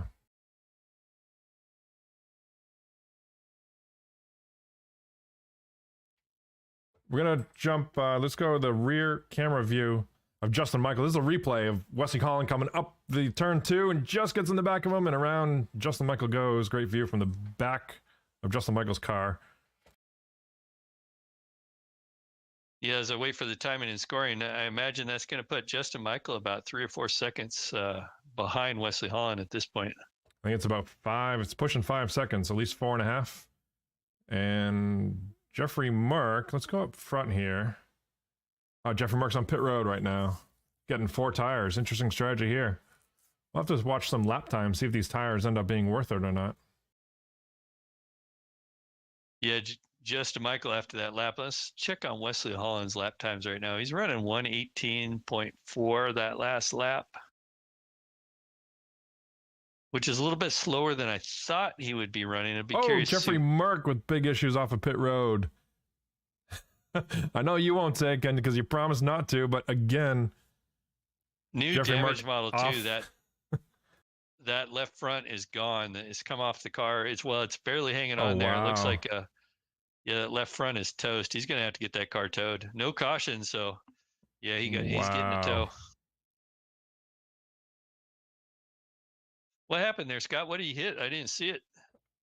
We're gonna jump. Let's go to the rear camera view of Justin Michael. This is a replay of Wesley Holland coming up the turn 2 and just gets in the back of him, and around Justin Michael goes. Great view from the back of Justin Michael's car. Yeah, as I wait for the timing and scoring, I imagine that's going to put Justin Michael about 3 or 4 seconds behind Wesley Holland at this point. I think it's about 5. It's pushing 5 seconds, at least 4.5. And Jeffrey Mark, let's go up front here. Oh, Jeffrey Mark's on pit road right now, getting 4 tires. Interesting strategy here. We'll have to watch some lap time, see if these tires end up being worth it or not. Yeah, Justin Michael after that lap. Let's check on Wesley Holland's lap times right now. He's running 1:18.4 that last lap. which is a little bit slower than I thought he would be running. I'd be Oh, curious Jeffrey to see. Merck with big issues off of pit road. I know you won't say it, Ken, because you promised not to, but again, New Jeffrey damage Merck model off. too. That left front is gone. It's come off the car. It's barely hanging on there. It looks Wow. like that left front is toast. He's gonna have to get that car towed. No caution, so yeah, he's getting a Wow. tow. What happened there, Scott? What did he hit? I didn't see it.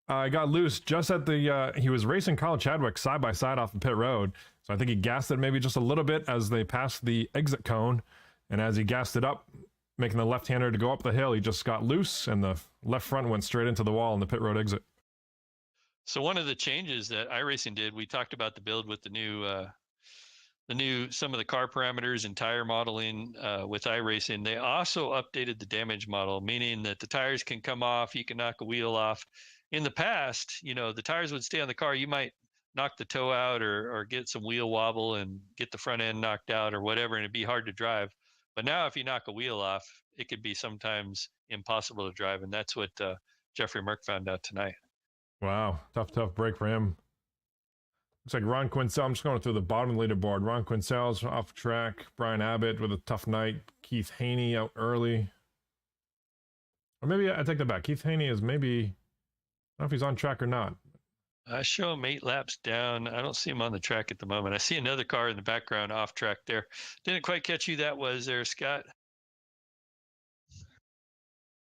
I got loose just at the, he was racing Kyle Chadwick side by side off the pit road. So I think he gassed it maybe just a little bit as they passed the exit cone. And as he gassed it up, making the left-hander to go up the hill, he just got loose and the left front went straight into the wall in the pit road exit. So one of the changes that iRacing did, we talked about the build with the new some of the car parameters and tire modeling with iRacing. They also updated the damage model, meaning that the tires can come off, you can knock a wheel off. In the past, the tires would stay on the car. You might knock the toe out or get some wheel wobble and get the front end knocked out or whatever, and it'd be hard to drive. But now if you knock a wheel off, it could be sometimes impossible to drive, and that's what Jeffrey Merck found out tonight. Wow, tough break for him. Looks like Ron Quincell, I'm just going through the bottom of the leaderboard. Ron Quincell's off track. Brian Abbott with a tough night. Keith Haney out early. Or maybe I take that back. Keith Haney is maybe, I don't know if he's on track or not. I show him 8 laps down. I don't see him on the track at the moment. I see another car in the background off track there. Didn't quite catch who that was there, Scott.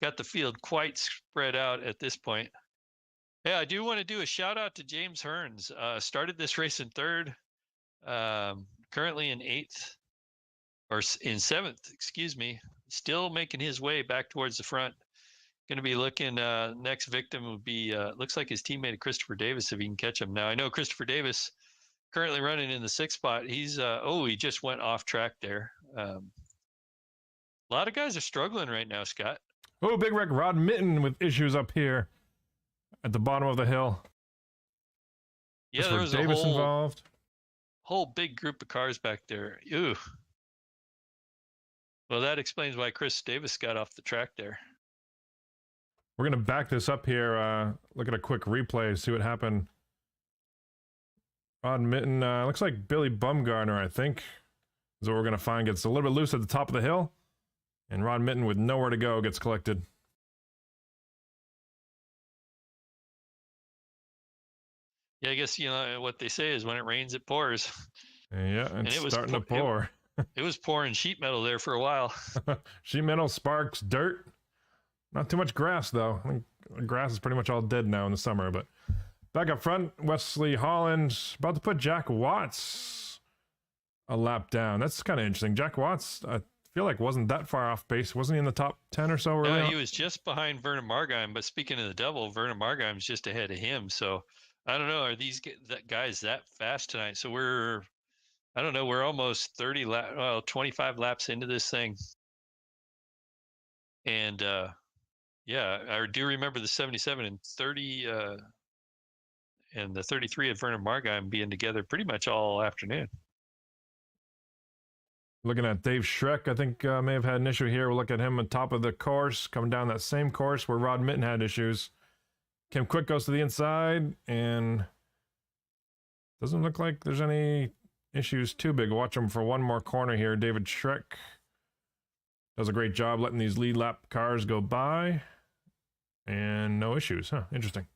Got the field quite spread out at this point. Yeah, I do want to do a shout out to James Hearns. Started this race in 3rd, currently in 8th, or in 7th, excuse me. Still making his way back towards the front. Going to be looking, next victim would be, looks like his teammate Christopher Davis, if he can catch him. Now, I know Christopher Davis currently running in the 6th spot. He's, he just went off track there. A lot of guys are struggling right now, Scott. Oh, Big Wreck Rod Mitten with issues up here at the bottom of the hill. Yeah, there was Davis a involved. Whole big group of cars back there. Ooh. Well, that explains why Chris Davis got off the track there. We're going to back this up here. Look at a quick replay, see what happened. Rod Mitten, looks like Billy Bumgarner, I think, is what we're going to find. Gets a little bit loose at the top of the hill. And Rod Mitten, with nowhere to go, gets collected. Yeah, I guess, what they say is when it rains, it pours. Yeah, and it was starting to pour. It was pouring sheet metal there for a while. Sheet metal, sparks, dirt. Not too much grass, though. I think the grass is pretty much all dead now in the summer. But back up front, Wesley Holland about to put Jack Watts a lap down. That's kind of interesting. Jack Watts, I feel like, wasn't that far off pace. Wasn't he in the top 10 or so? No, he was just behind Vernon Margheim. But speaking of the devil, Vernon Margheim's just ahead of him. So I don't know. Are these guys that fast tonight? So we're almost 25 laps into this thing. And yeah, I do remember the 77 and 30 and the 33 of Vernon Margheim being together pretty much all afternoon. Looking at Dave Schreck, I think may have had an issue here. We'll look at him on top of the course, coming down that same course where Rod Mitten had issues. Kim Quick goes to the inside, and doesn't look like there's any issues too big. Watch him for one more corner here. David Schreck does a great job letting these lead lap cars go by, and no issues. Interesting.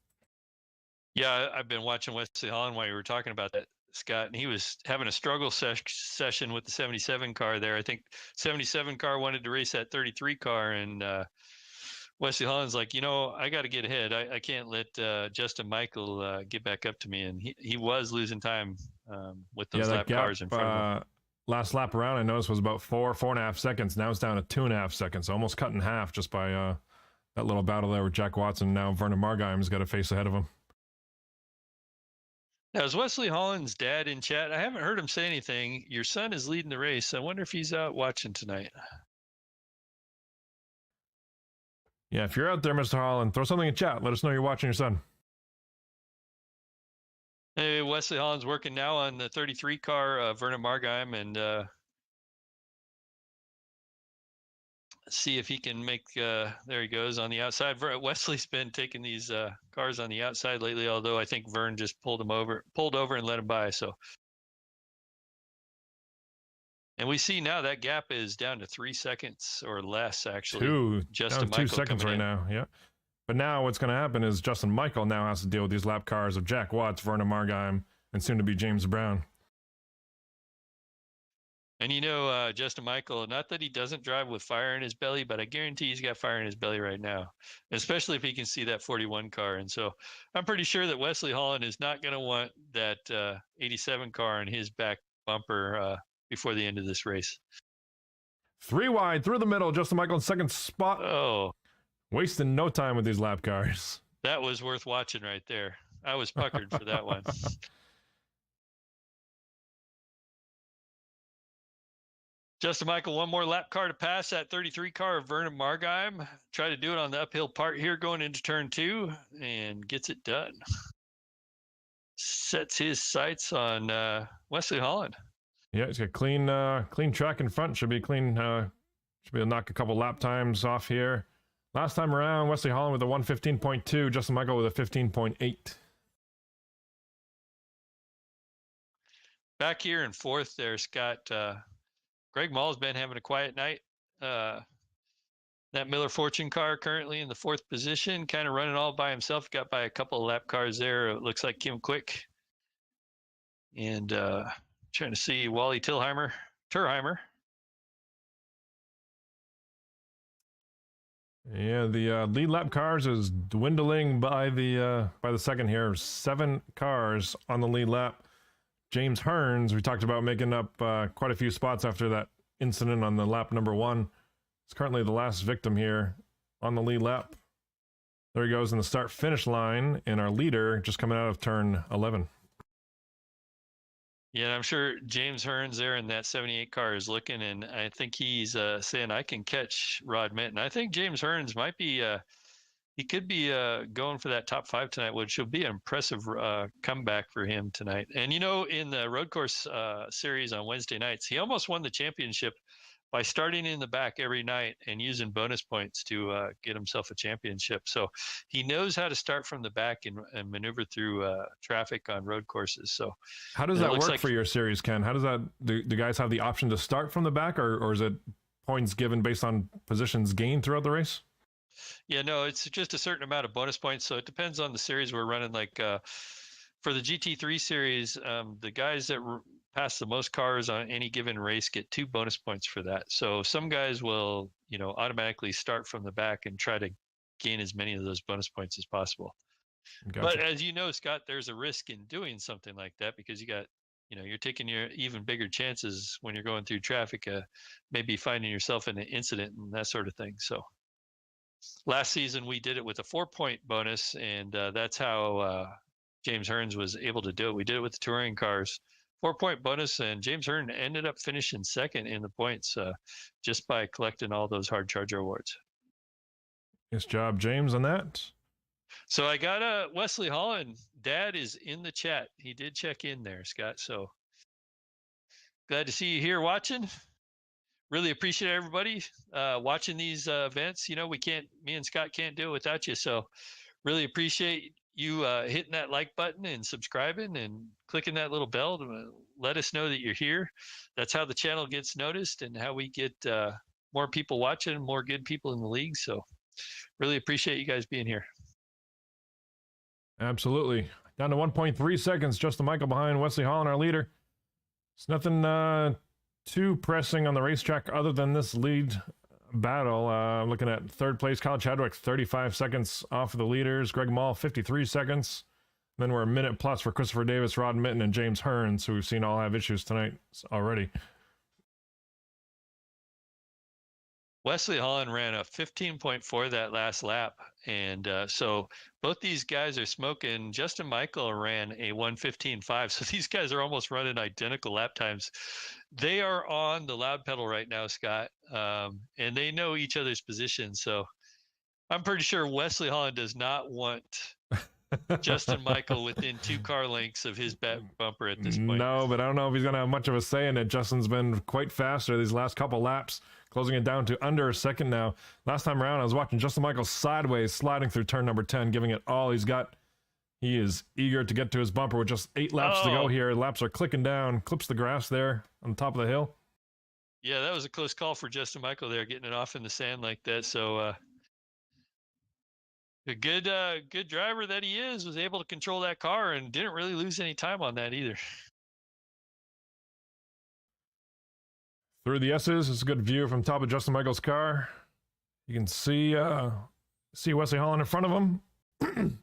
Yeah, I've been watching Wesley Holland while you were talking about that, Scott, and he was having a struggle session with the 77 car there. I think 77 car wanted to race that 33 car, and Wesley Holland's like, I got to get ahead. I can't let Justin Michael get back up to me, and he was losing time with those lap cars in front of him. Last lap around, I noticed, was about 4.5 seconds. Now it's down to 2.5 seconds, almost cut in half just by that little battle there with Jack Watson. Now Vernon Margheim's got a face ahead of him. Now, is Wesley Holland's dad in chat? I haven't heard him say anything. Your son is leading the race. I wonder if he's out watching tonight. Yeah, if you're out there, Mr. Holland, throw something in chat. Let us know you're watching your son. Hey, Wesley Holland's working now on the 33 car, Vernon Margheim, and see if he can make, there he goes on the outside. Wesley's been taking these cars on the outside lately, although I think Vern just pulled over and let him by. So, and we see now that gap is down to 3 seconds or less, actually. Down 2 seconds right now. Yeah. But now what's going to happen is Justin Michael now has to deal with these lap cars of Jack Watts, Vernon Margheim, and soon to be James Brown. And Justin Michael, not that he doesn't drive with fire in his belly, but I guarantee he's got fire in his belly right now, especially if he can see that 41 car. And so I'm pretty sure that Wesley Holland is not going to want that 87 car in his back bumper before the end of this race. 3 wide through the middle. Justin Michael in second spot. Oh. Wasting no time with these lap cars. That was worth watching right there. I was puckered for that one. Justin Michael, one more lap car to pass that 33 car of Vernon Margheim. Try to do it on the uphill part here going into turn 2 and gets it done. Sets his sights on Wesley Holland. Yeah, he's got clean track in front. Should be clean. Should be able to knock a couple lap times off here. Last time around, Wesley Holland with a 1:15.2, Justin Michael with a 15.8. Back here in fourth there, Scott. Greg Mall's been having a quiet night. That Miller Fortune car currently in the 4th position, kind of running all by himself. Got by a couple of lap cars there. It looks like Kim Quick. And trying to see Wally Turheimer. Yeah, the lead lap cars is dwindling by the second here. 7 cars on the lead lap. James Hearns, we talked about making up quite a few spots after that incident on the lap number 1. It's currently the last victim here on the lead lap. There he goes in the start-finish line, and our leader just coming out of turn 11. Yeah, I'm sure James Hearns there in that 78 car is looking, and I think he's saying, I can catch Rod Minton. I think James Hearns might be, he could be going for that top 5 tonight, which will be an impressive comeback for him tonight. And, in the road course series on Wednesday nights, he almost won the championship by starting in the back every night and using bonus points to get himself a championship. So he knows how to start from the back and maneuver through traffic on road courses. So how does that work for your series, Ken? How does that, do guys have the option to start from the back, or is it points given based on positions gained throughout the race? Yeah, no, it's just a certain amount of bonus points. So it depends on the series we're running. Like for the GT3 series, the guys that pass the most cars on any given race get 2 bonus points for that. So some guys will, automatically start from the back and try to gain as many of those bonus points as possible. Gotcha. But as you know, Scott, there's a risk in doing something like that because you got, you're taking your even bigger chances when you're going through traffic, maybe finding yourself in an incident and that sort of thing. So last season we did it with a 4-point bonus, and that's how James Hearns was able to do it. We did it with the touring cars. 4-point bonus, and James Hearn ended up finishing second in the points just by collecting all those hard charger awards. Nice job, James, on that. So I got Wesley Holland. Dad is in the chat. He did check in there, Scott. So glad to see you here watching. Really appreciate everybody watching these events. Me and Scott can't do it without you. So really appreciate you hitting that like button and subscribing and clicking that little bell to let us know that you're here. That's how the channel gets noticed and how we get more people watching, more good people in the league. So really appreciate you guys being here. Absolutely. Down to 1.3 seconds. Justin Michael behind Wesley Holland, our leader. It's nothing too pressing on the racetrack other than this lead battle. Looking at 3rd place, Kyle Chadwick, 35 seconds off of the leaders. Greg Mall, 53 seconds. Then we're a minute plus for Christopher Davis, Rod Minton, and James Hearns, who we've seen all have issues tonight already. Wesley Holland ran a 15.4 that last lap, and so both these guys are smoking. Justin Michael ran a 1:15.5, so these guys are almost running identical lap times. They are on the loud pedal right now, Scott, and they know each other's position. So I'm pretty sure Wesley Holland does not want Justin Michael within 2 car lengths of his back bumper at this point. No, but I don't know if he's going to have much of a say in it. Justin's been quite faster these last couple laps. closing it down to under a second now. Last time around, I was watching Justin Michael sideways, sliding through turn number 10, giving it all he's got. He is eager to get to his bumper with just 8 laps to go here. Laps are clicking down, clips the grass there on the top of the hill. Yeah, that was a close call for Justin Michael there, getting it off in the sand like that. So a good driver that he is, was able to control that car and didn't really lose any time on that either. Through the S's, it's a good view from top of Justin Michael's car. You can see Wesley Holland in front of him.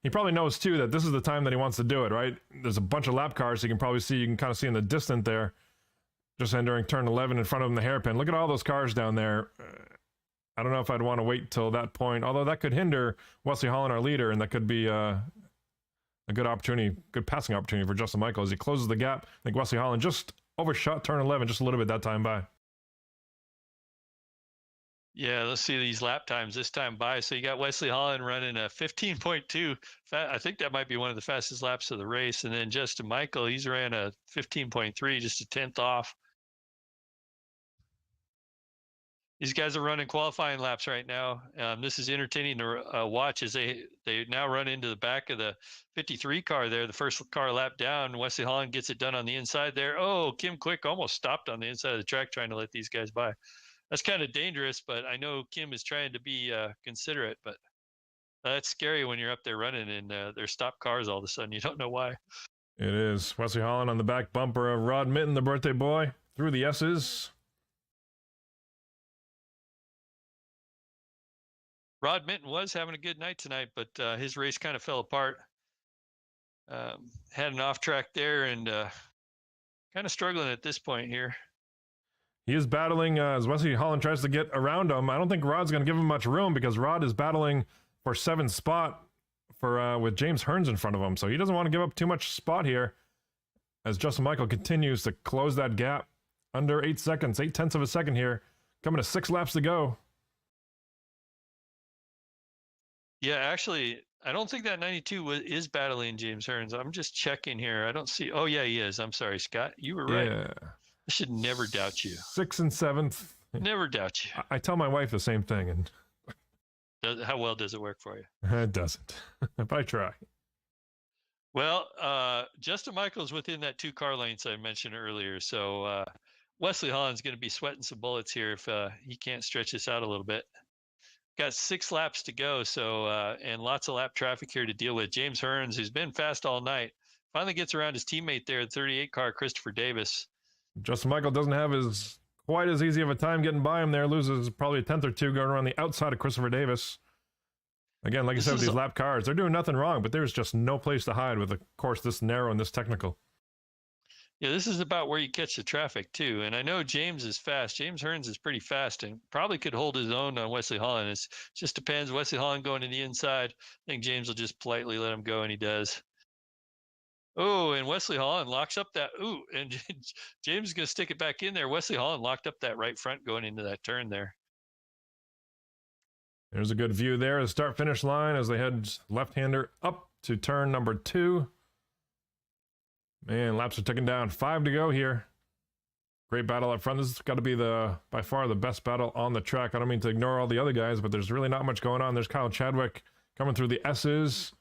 He probably knows too that this is the time that he wants to do it, right? There's a bunch of lap cars, so you can probably see, you can kind of see in the distance there, just entering turn 11 in front of him, the hairpin. Look at all those cars down there. I don't know if I'd want to wait till that point, although that could hinder Wesley Holland, our leader, and that could be a good opportunity, good passing opportunity for Justin Michael as he closes the gap. I think Wesley Holland just overshot turn 11 just a little bit that time by. Yeah, let's see these lap times this time by. So you got Wesley Holland running a 15.2. I think that might be one of the fastest laps of the race. And then Justin Michael, he's ran a 15.3, just a 10th off. These guys are running qualifying laps right now. This is entertaining to watch as they now run into the back of the 53 car there, the first car lap down. Wesley Holland gets it done on the inside there. Oh, Kim Quick almost stopped on the inside of the track trying to let these guys by. That's kind of dangerous, but I know Kim is trying to be considerate, but that's scary when you're up there running and there's stopped cars all of a sudden. You don't know why. It is. Wesley Holland on the back bumper of Rod Mitten, the birthday boy, through the S's. Rod Minton was having a good night tonight, but his race kind of fell apart. Had an off track there and kind of struggling at this point here. He is battling as Wesley Holland tries to get around him. I don't think Rod's going to give him much room because Rod is battling for 7th spot for with James Hearns in front of him. So he doesn't want to give up too much spot here as Justin Michael continues to close that gap under 8 seconds, 0.8 of a second here. Coming to 6 laps to go. Yeah, actually, I don't think that 92 is battling James Hearns. I'm just checking here. I don't see. Oh, yeah, he is. I'm sorry, Scott. You were right. Yeah. I should never doubt you. 6th and 7th. Never doubt you. I tell my wife the same thing, and How well does it work for you? it doesn't. But I try. Well, Justin Michael's within that 2 car lanes I mentioned earlier. So Wesley Holland's going to be sweating some bullets here if he can't stretch this out a little bit. Got 6 laps to go, so and lots of lap traffic here to deal with. James Hearns, who's been fast all night, finally gets around his teammate there, the 38 car, Christopher Davis. Justin Michael doesn't have quite as easy of a time getting by him there. Loses probably a 10th or 2 going around the outside of Christopher Davis. Again, like I said, with these lap cars, they're doing nothing wrong, but there's just no place to hide with a course this narrow and this technical. Yeah, this is about where you catch the traffic, too. And I know James is fast. James Hearns is pretty fast and probably could hold his own on Wesley Holland. It just depends. Wesley Holland going to the inside. I think James will just politely let him go, and he does. Oh, and Wesley Holland locks up that. Ooh, and James is going to stick it back in there. Wesley Holland locked up that right front going into that turn there. There's a good view there. The start-finish line as they head left-hander up to turn number 2. Man, laps are ticking down. 5 to go here. Great battle up front. This has got to be by far the best battle on the track. I don't mean to ignore all the other guys, but there's really not much going on. There's Kyle Chadwick coming through the S's,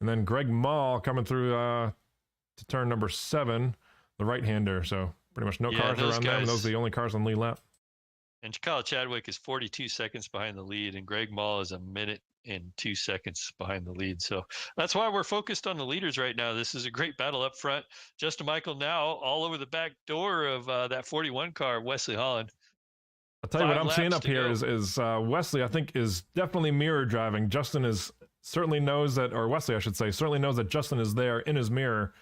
and then Greg Mall coming through to turn number 7, the right-hander. So pretty much no cars around them. Those are the only cars on lead lap. And Kyle Chadwick is 42 seconds behind the lead, and Greg Mall is 1 minute and 2 seconds behind the lead. So that's why we're focused on the leaders right now. This is a great battle up front. Justin Michael now all over the back door of that 41 car, Wesley Holland. I'll tell you what I'm seeing up here is Wesley, I think, is definitely mirror driving. Justin certainly knows that, or Wesley, I should say, certainly knows that Justin is there in his mirror.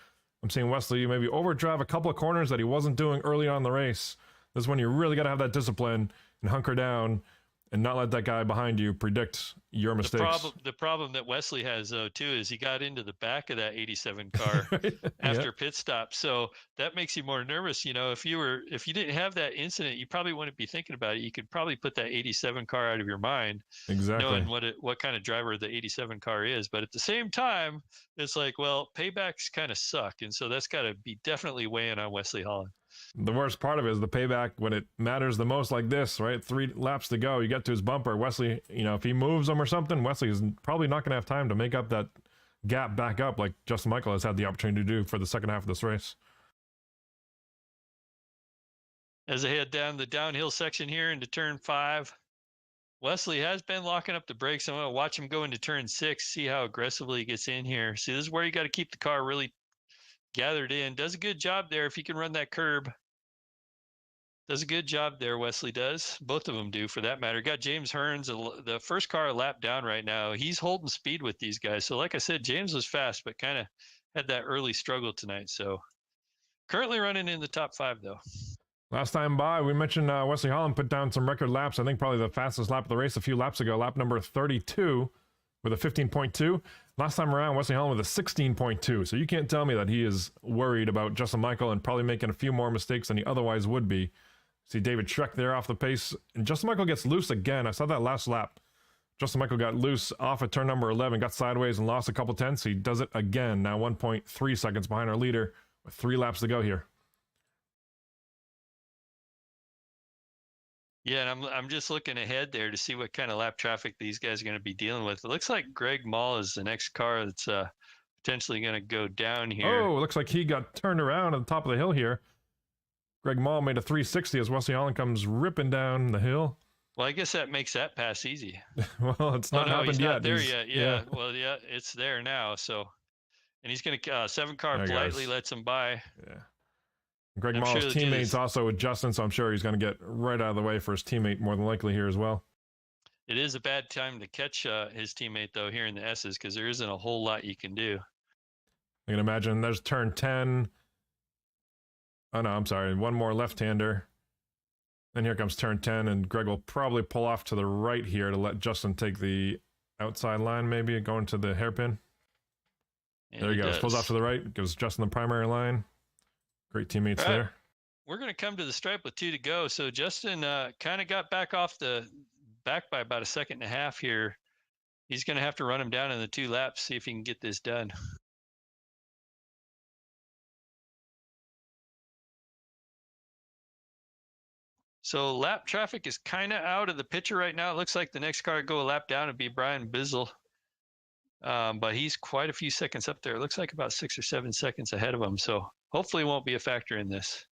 I'm seeing Wesley maybe overdrive a couple of corners that he wasn't doing early on in the race. This is when you really got to have that discipline and hunker down and not let that guy behind you predict your mistakes. The problem that Wesley has though too is he got into the back of that 87 car after pit stop, so that makes you more nervous. You know, if you didn't have that incident, you probably wouldn't be thinking about it. You could probably put that 87 car out of your mind, Exactly. knowing what kind of driver the 87 car is. But at the same time, it's like, well, paybacks kind of suck, and so that's got to be definitely weighing on Wesley Holland. The worst part of it is the payback when it matters the most, like this, right? 3 laps to go, you get to his bumper. Wesley, you know, if he moves him or something, Wesley is probably not going to have time to make up that gap back up like Justin Michael has had the opportunity to do for the second half of this race. As I head down the downhill section here into turn 5, Wesley has been locking up the brakes. I'm going to watch him go into turn 6, see how aggressively he gets in here. See, this is where you got to keep the car really gathered in. Does a good job there if he can run that curb. Does a good job there, Wesley does. Both of them do, for that matter. Got James Hearns, the first car a lap down right now. He's holding speed with these guys. So like I said, James was fast, but kind of had that early struggle tonight. So currently running in the top 5, though. Last time by, we mentioned Wesley Holland put down some record laps. I think probably the fastest lap of the race a few laps ago, lap number 32 with a 15.2. Last time around, Wesley Holland with a 16.2. So you can't tell me that he is worried about Justin Michael and probably making a few more mistakes than he otherwise would be. See David Schreck there off the pace. And Justin Michael gets loose again. I saw that last lap. Justin Michael got loose off at turn number 11, got sideways and lost a couple tenths. He does it again, now 1.3 seconds behind our leader with 3 laps to go here. Yeah, and I'm just looking ahead there to see what kind of lap traffic these guys are going to be dealing with. It looks like Greg Mall is the next car that's potentially going to go down here. Oh, it looks like he got turned around at the top of the hill here. Greg Mall made a 360 as Wesley Holland comes ripping down the hill. Well, I guess that makes that pass easy. Well, it's not happened he's yet. Not there yet. Yeah. Well, yeah, it's there now. So, and he's going to 7 car politely lets him by. Yeah. Greg Mall's teammate's also with Justin, so I'm sure he's going to get right out of the way for his teammate more than likely here as well. It is a bad time to catch his teammate, though, here in the S's, because there isn't a whole lot you can do. I can imagine there's turn 10. Oh, no, I'm sorry. One more left-hander. Then here comes turn 10, and Greg will probably pull off to the right here to let Justin take the outside line, maybe, going to the hairpin. And there he goes. Pulls off to the right, gives Justin the primary line. Great teammates there. We're going to come to the stripe with 2 to go. So Justin kind of got back by about a second and a half here. He's going to have to run him down in the 2 laps, see if he can get this done. So lap traffic is kind of out of the picture right now. It looks like the next car to go a lap down would be Brian Bizzle. But he's quite a few seconds up there. It looks like about 6 or 7 seconds ahead of him. So hopefully won't be a factor in this.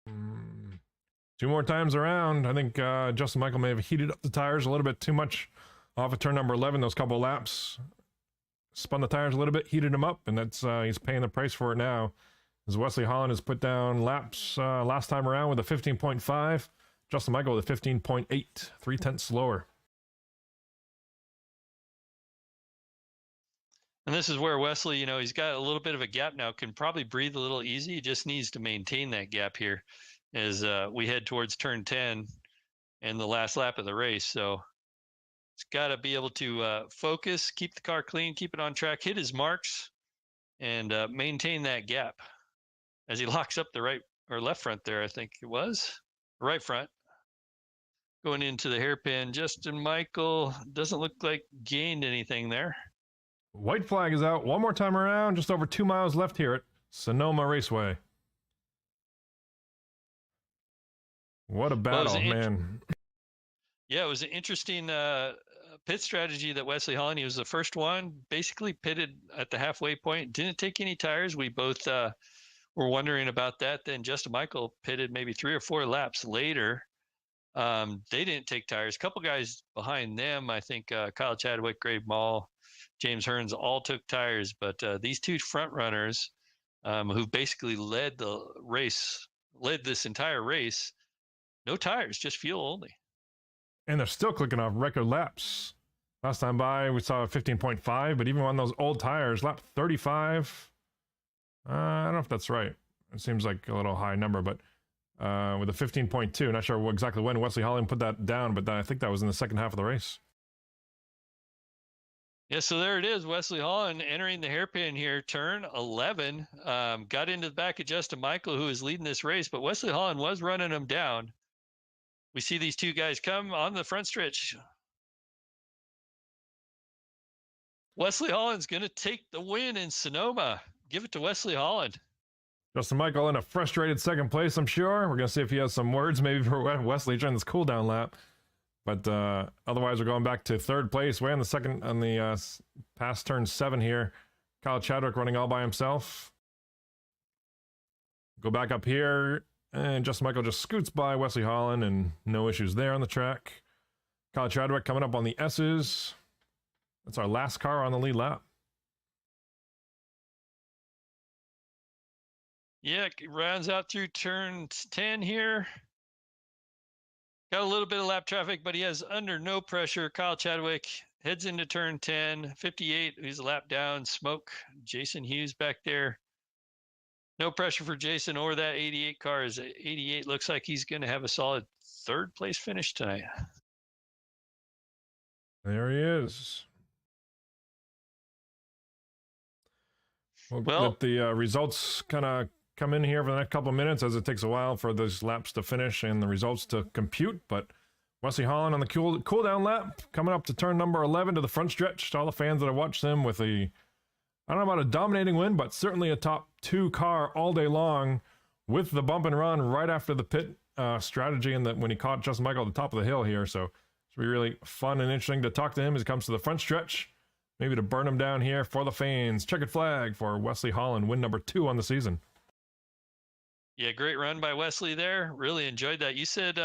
2 more times around. I think Justin Michael may have heated up the tires a little bit too much off of turn number 11. Those couple of laps spun the tires a little bit, heated them up, and that's he's paying the price for it now. As Wesley Holland has put down laps last time around with a 15.5. Justin Michael with a 15.8, 0.3 slower. And this is where Wesley, you know, he's got a little bit of a gap now, can probably breathe a little easy. He just needs to maintain that gap here as we head towards turn 10 and the last lap of the race. So he's got to be able to focus, keep the car clean, keep it on track, hit his marks, and maintain that gap as he locks up the right or left front there, I think it was. Right front. Going into the hairpin. Justin Michael doesn't look like gained anything there. White flag is out. One more time around. Just over 2 miles left here at Sonoma Raceway. What a battle, man. Yeah, it was an interesting pit strategy that Wesley Holland, he was the first one, basically pitted at the halfway point, didn't take any tires. We both were wondering about that. Then Justin Michael pitted maybe 3 or 4 laps later. They didn't take tires. A couple guys behind them, I think Kyle Chadwick, Greg Mall, James Hearns all took tires, but these 2 front runners who basically led this entire race, no tires, just fuel only. And they're still clicking off record laps. Last time by, we saw a 15.5, but even on those old tires, lap 35, I don't know if that's right. It seems like a little high number, but with a 15.2, not sure exactly when Wesley Holland put that down, but I think that was in the second half of the race. Yeah, so there it is. Wesley Holland entering the hairpin here, turn 11. Got into the back of Justin Michael, who is leading this race, but Wesley Holland was running him down. We see these two guys come on the front stretch. Wesley Holland's going to take the win in Sonoma. Give it to Wesley Holland. Justin Michael in a frustrated second place, I'm sure. We're going to see if he has some words maybe for Wesley during this cool down lap. But otherwise, we're going back to third place, way on the second, on the past turn 7 here. Kyle Chadwick running all by himself. Go back up here, and Justin Michael just scoots by Wesley Holland, and no issues there on the track. Kyle Chadwick coming up on the S's. That's our last car on the lead lap. Yeah, rounds out through turn 10 here. Got a little bit of lap traffic, but he has under no pressure. Kyle Chadwick heads into turn 10, 58. He's a lap down. Smoke. Jason Hughes back there. No pressure for Jason or that 88 car. As 88 looks like he's going to have a solid third place finish tonight. There he is. Well, let the results kind of come in here for the next couple of minutes, as it takes a while for those laps to finish and the results to compute. But Wesley Holland on the cool down lap, coming up to turn number 11 to the front stretch. To all the fans that have watched him with I don't know about a dominating win, but certainly a top 2 car all day long, with the bump and run right after the pit strategy, and when he caught Justin Michael at the top of the hill here. So it's be really fun and interesting to talk to him as he comes to the front stretch. Maybe to burn him down here for the fans. Checkered flag for Wesley Holland, win number 2 on the season. Yeah, great run by Wesley there. Really enjoyed that. You said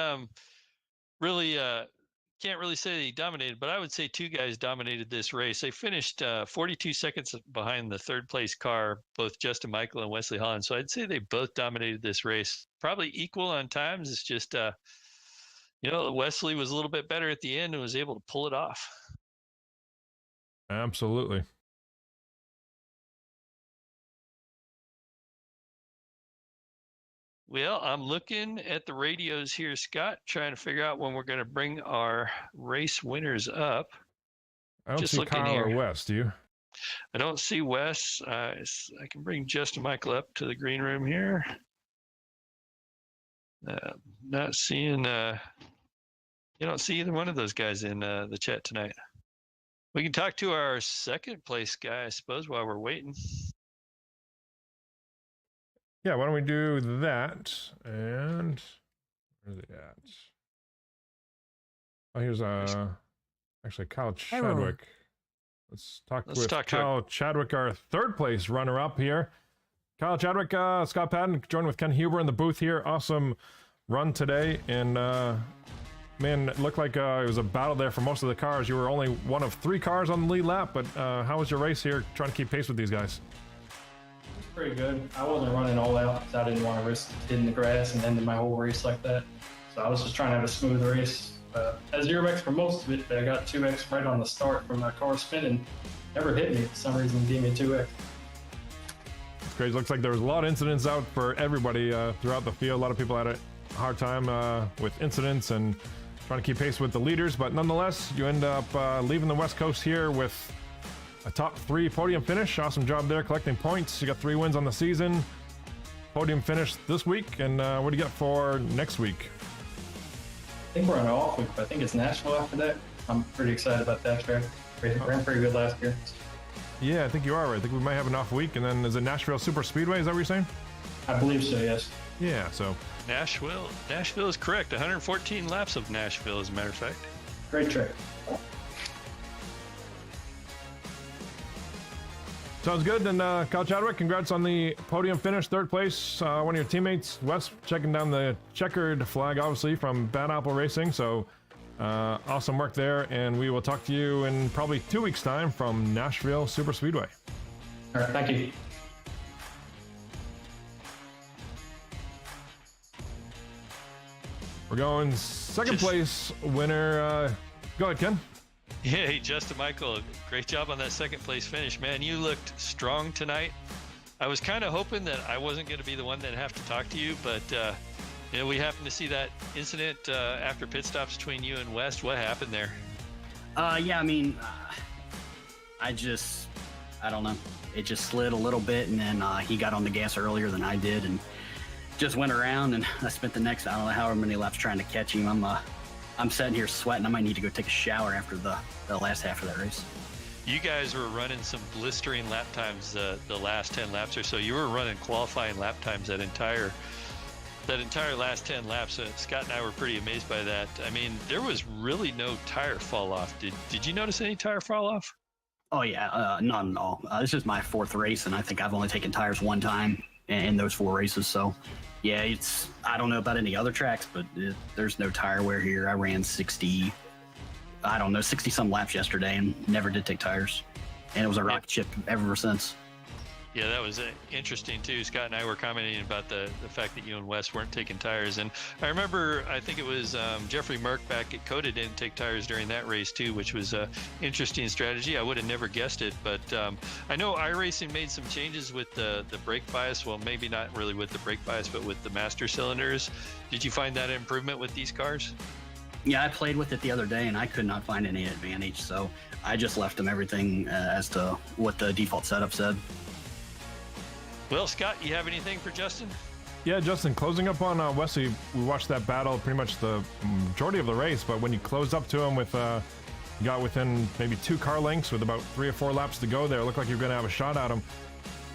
really can't really say that he dominated, but I would say 2 guys dominated this race. They finished 42 seconds behind the third place car, both Justin Michael and Wesley Holland. So I'd say they both dominated this race. Probably equal on times. It's just, Wesley was a little bit better at the end and was able to pull it off. Absolutely. Well, I'm looking at the radios here, Scott, trying to figure out when we're going to bring our race winners up. I don't see Kyle or Wes, do you? I don't see Wes. I can bring Justin Michael up to the green room here. Not seeing, you don't see either one of those guys in the chat tonight. We can talk to our second place guy, I suppose, while we're waiting. Yeah, why don't we do that? And where's it at? Oh, here's actually Kyle Chadwick. Let's talk with Kyle Chadwick, our third place runner up here. Kyle Chadwick, Scott Patton joined with Ken Huber in the booth here. Awesome run today, and man, it looked like it was a battle there for most of the cars. You were only one of 3 cars on the lead lap, but how was your race here trying to keep pace with these guys? Pretty good. I wasn't running all out because I didn't want to risk hitting the grass and ending my whole race like that. So I was just trying to have a smooth race. As 0x for most of it, but I got 2x right on the start from my car spinning. Never hit me. For some reason, it gave me 2x. It's crazy. Looks like there was a lot of incidents out for everybody throughout the field. A lot of people had a hard time with incidents and trying to keep pace with the leaders, but nonetheless, you end up leaving the West Coast here with a top 3 podium finish. Awesome job there collecting points. You got 3 wins on the season. Podium finish this week, and what do you got for next week? I think we're on an off week, but I think it's Nashville after that. I'm pretty excited about that track. Ran pretty good last year. Yeah, I think you are right. I think we might have an off week, and then is it Nashville Super Speedway? Is that what you're saying? I believe so, yes. Yeah, so. Nashville is correct. 114 laps of Nashville, as a matter of fact. Great track. Sounds good. And Kyle Chadwick, congrats on the podium finish, third place. One of your teammates, Wes, checking down the checkered flag, obviously, from Bad Apple Racing. So awesome work there. And we will talk to you in probably 2 weeks' time from Nashville Super Speedway. All right, thank you. We're going second place winner. Go ahead, Ken. Hey, Justin Michael, great job on that second place finish, man. You looked strong tonight. I was kind of hoping that I wasn't going to be the one that have to talk to you, but we happened to see that incident after pit stops between you and West. What happened there? Yeah, I mean, I don't know. It just slid a little bit, and then he got on the gas earlier than I did, and just went around, and I spent the next, I don't know, however many laps trying to catch him. I'm sitting here sweating. I might need to go take a shower after the last half of that race. You guys were running some blistering lap times the last 10 laps or so. You were running qualifying lap times that entire last 10 laps. Scott and I were pretty amazed by that. I mean, there was really no tire fall off. Did you notice any tire fall off? Oh yeah, none at all. This is my 4th race, and I think I've only taken tires one time in those 4 races. So yeah, I don't know about any other tracks, but there's no tire wear here. I ran 60 some laps yesterday and never did take tires. And it was a rocket ship ever since. Yeah, that was interesting too. Scott and I were commenting about the fact that you and Wes weren't taking tires. And I remember, I think it was Jeffrey Merck back at Coda didn't take tires during that race too, which was an interesting strategy. I would have never guessed it, but I know iRacing made some changes with the brake bias. Well, maybe not really with the brake bias, but with the master cylinders. Did you find that improvement with these cars? Yeah, I played with it the other day, and I could not find any advantage. So I just left them everything as to what the default setup said. Well, Scott, you have anything for Justin? Yeah, Justin, closing up on Wesley, we watched that battle pretty much the majority of the race, but when you closed up to him with, you got within maybe 2 car lengths with about 3 or 4 laps to go there, it looked like you were going to have a shot at him.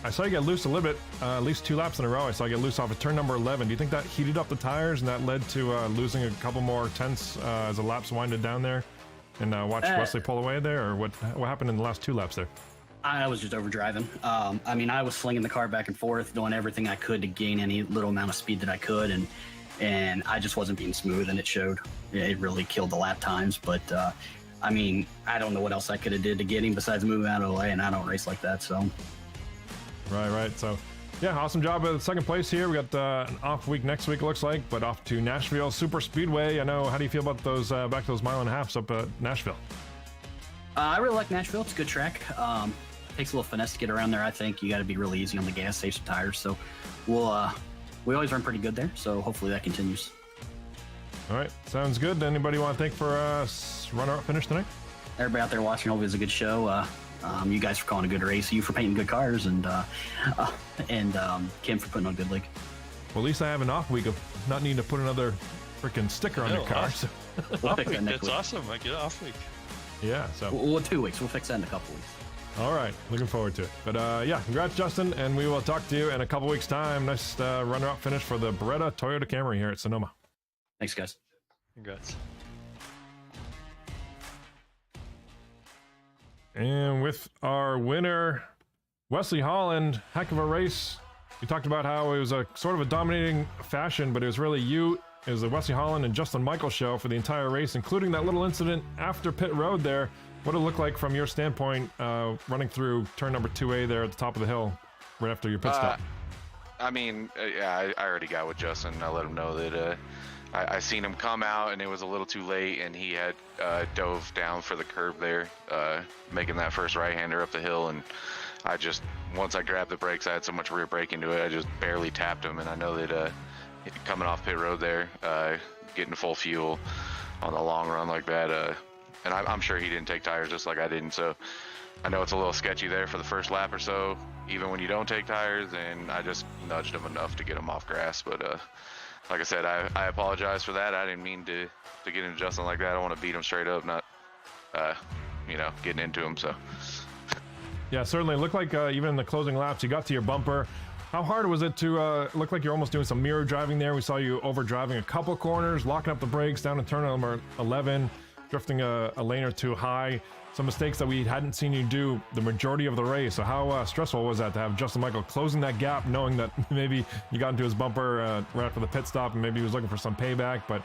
I saw you get loose a little bit, at least 2 laps in a row. I saw you get loose off of turn number 11. Do you think that heated up the tires and that led to losing a couple more tenths as the laps winded down there? And watch Wesley pull away there, or what happened in the last 2 laps there? I was just overdriving. I mean, I was slinging the car back and forth, doing everything I could to gain any little amount of speed that I could, and I just wasn't being smooth, and it showed. It really killed the lap times, but I mean, I don't know what else I could have did to get him besides moving out of the way, and I don't race like that, so. Right. So, yeah, awesome job at 2nd place here. We got an off week next week, it looks like, but off to Nashville Super Speedway. I know, how do you feel about those back to those 1.5 miles up at Nashville? I really like Nashville. It's a good track. Takes a little finesse to get around there. I think you got to be really easy on the gas, save some tires. So we always run pretty good there. So hopefully that continues. All right, sounds good. Anybody want to thank for runner-up finish tonight? Everybody out there watching, hope it was a good show. You guys for calling a good race, you for painting good cars, and Kim for putting on a good league. Well, at least I have an off week of not needing to put another freaking sticker on your car. Awesome. So. We'll fix that next That's week. awesome. I get off week. Yeah, so. Well, 2 weeks. We'll fix that in a couple weeks. All right, looking forward to it. But yeah, congrats, Justin, and we will talk to you in a couple weeks' time. Nice runner-up finish for the Beretta Toyota Camry here at Sonoma. Thanks, guys. Congrats. And with our winner, Wesley Holland, heck of a race. You talked about how it was a sort of a dominating fashion, but it was really you. It was the Wesley Holland and Justin Michael show for the entire race, including that little incident after pit road there. What did it look like from your standpoint, running through turn number 2A there at the top of the hill, right after your pit stop? I mean, yeah, I already got with Justin. I let him know that I seen him come out, and it was a little too late, and he had dove down for the curb there, making that first right-hander up the hill, and I just, once I grabbed the brakes, I had so much rear brake into it, I just barely tapped him, and I know that coming off pit road there, getting full fuel on the long run like that, and I'm sure he didn't take tires just like I didn't, so I know it's a little sketchy there for the first lap or so, even when you don't take tires, and I just nudged him enough to get him off grass, but like I said, I apologize for that. I didn't mean to get into Justin like that. I want to beat him straight up, not, getting into him, so. Yeah, certainly. It looked like even in the closing laps, you got to your bumper. How hard was it to look like you're almost doing some mirror driving there? We saw you over driving a couple corners, locking up the brakes down in turn number 11, drifting a lane or two high. Some mistakes that we hadn't seen you do the majority of the race. So how stressful was that to have Justin Michael closing that gap, knowing that maybe you got into his bumper right after the pit stop and maybe he was looking for some payback, but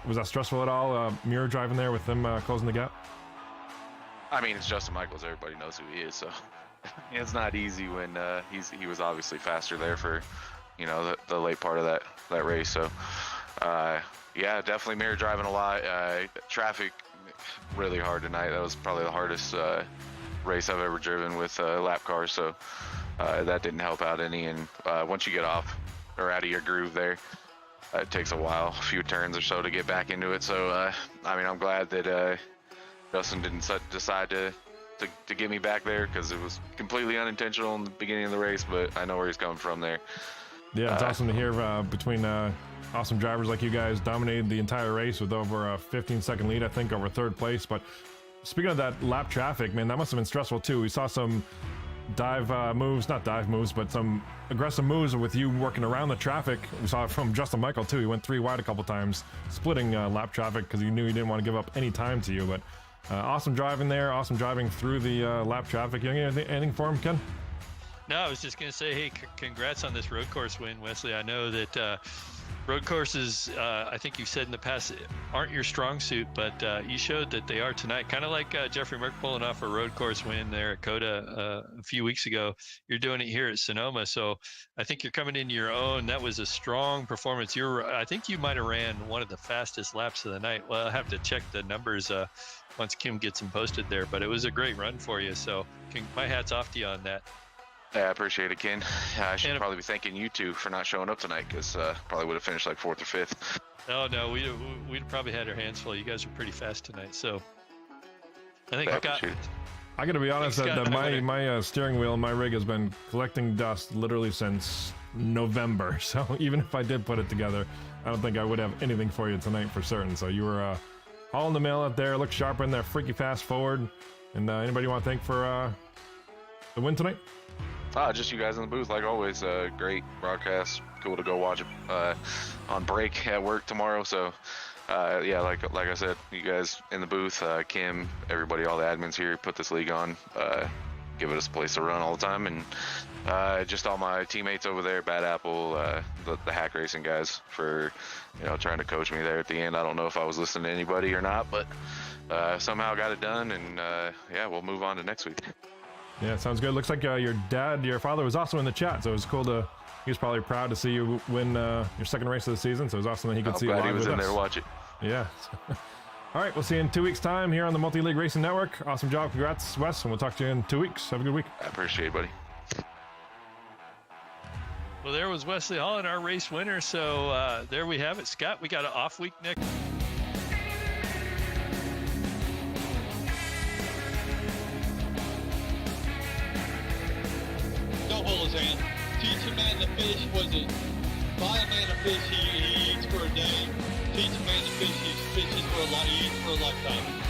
was that stressful at all, mirror driving there with him closing the gap? I mean, it's Justin Michaels. Everybody knows who he is, so it's not easy when he was obviously faster there for, the late part of that race. So, yeah, definitely mirror driving a lot. Traffic really hard tonight. That was probably the hardest race I've ever driven with lap cars, so that didn't help out any. And once you get off or out of your groove there, it takes a while, a few turns or so to get back into it. So, I mean, I'm glad that Justin didn't decide to to get me back there because it was completely unintentional in the beginning of the race, but I know where he's coming from there. Yeah, it's awesome to hear between awesome drivers like you guys dominated the entire race with over a 15-second lead, I think, over third place. But speaking of that lap traffic, man, that must have been stressful too. We saw some dive moves, not dive moves, but some aggressive moves with you working around the traffic. We saw it from Justin Michael too. He went 3 wide a couple times, splitting lap traffic because he knew he didn't want to give up any time to you. But awesome driving there, awesome driving through the lap traffic. You got anything for him, Ken? No, I was just going to say, hey, congrats on this road course win, Wesley. I know that road courses, I think you've said in the past, aren't your strong suit, but you showed that they are tonight. Kind of like Jeffrey Merck pulling off a road course win there at COTA a few weeks ago. You're doing it here at Sonoma, so I think you're coming into your own. That was a strong performance. I think you might have ran one of the fastest laps of the night. Well, I'll have to check the numbers once Kim gets them posted there, but it was a great run for you, so my hat's off to you on that. Yeah, I appreciate it, Ken. I should probably be thanking you two for not showing up tonight because probably would have finished like 4th or 5th. Oh, no, we'd probably had our hands full. You guys were pretty fast tonight, so I think I got to be honest, that my steering wheel and my rig has been collecting dust literally since November. So even if I did put it together, I don't think I would have anything for you tonight for certain. So you were all in the mail out there, looked sharp in there, freaky fast forward. And anybody you want to thank for the win tonight? Just you guys in the booth, like always. Great broadcast. Cool to go watch it on break at work tomorrow. So, yeah, like I said, you guys in the booth, Kim, everybody, all the admins here, put this league on. Give us a place to run all the time, and just all my teammates over there, Bad Apple, the hack racing guys, for trying to coach me there at the end. I don't know if I was listening to anybody or not, but somehow got it done, and yeah, we'll move on to next week. Yeah, sounds good. Looks like your father was also in the chat, so it was cool to. He was probably proud to see you win your second race of the season, so it was awesome that he could see you live he was with in us. there to watch it. Yeah. All right, we'll see you in 2 weeks' time here on the Multi-League Racing Network. Awesome job. Congrats, Wes, and we'll talk to you in 2 weeks. Have a good week. I appreciate it, buddy. Well, there was Wesley Holland, our race winner. So there we have it. Scott, we got an off week next. Don't hold his hand. Teach a man to fish. Was it buy a man a fish he eats for a day? Teach a man to fish. He fishes for a lot. He eats for a lifetime.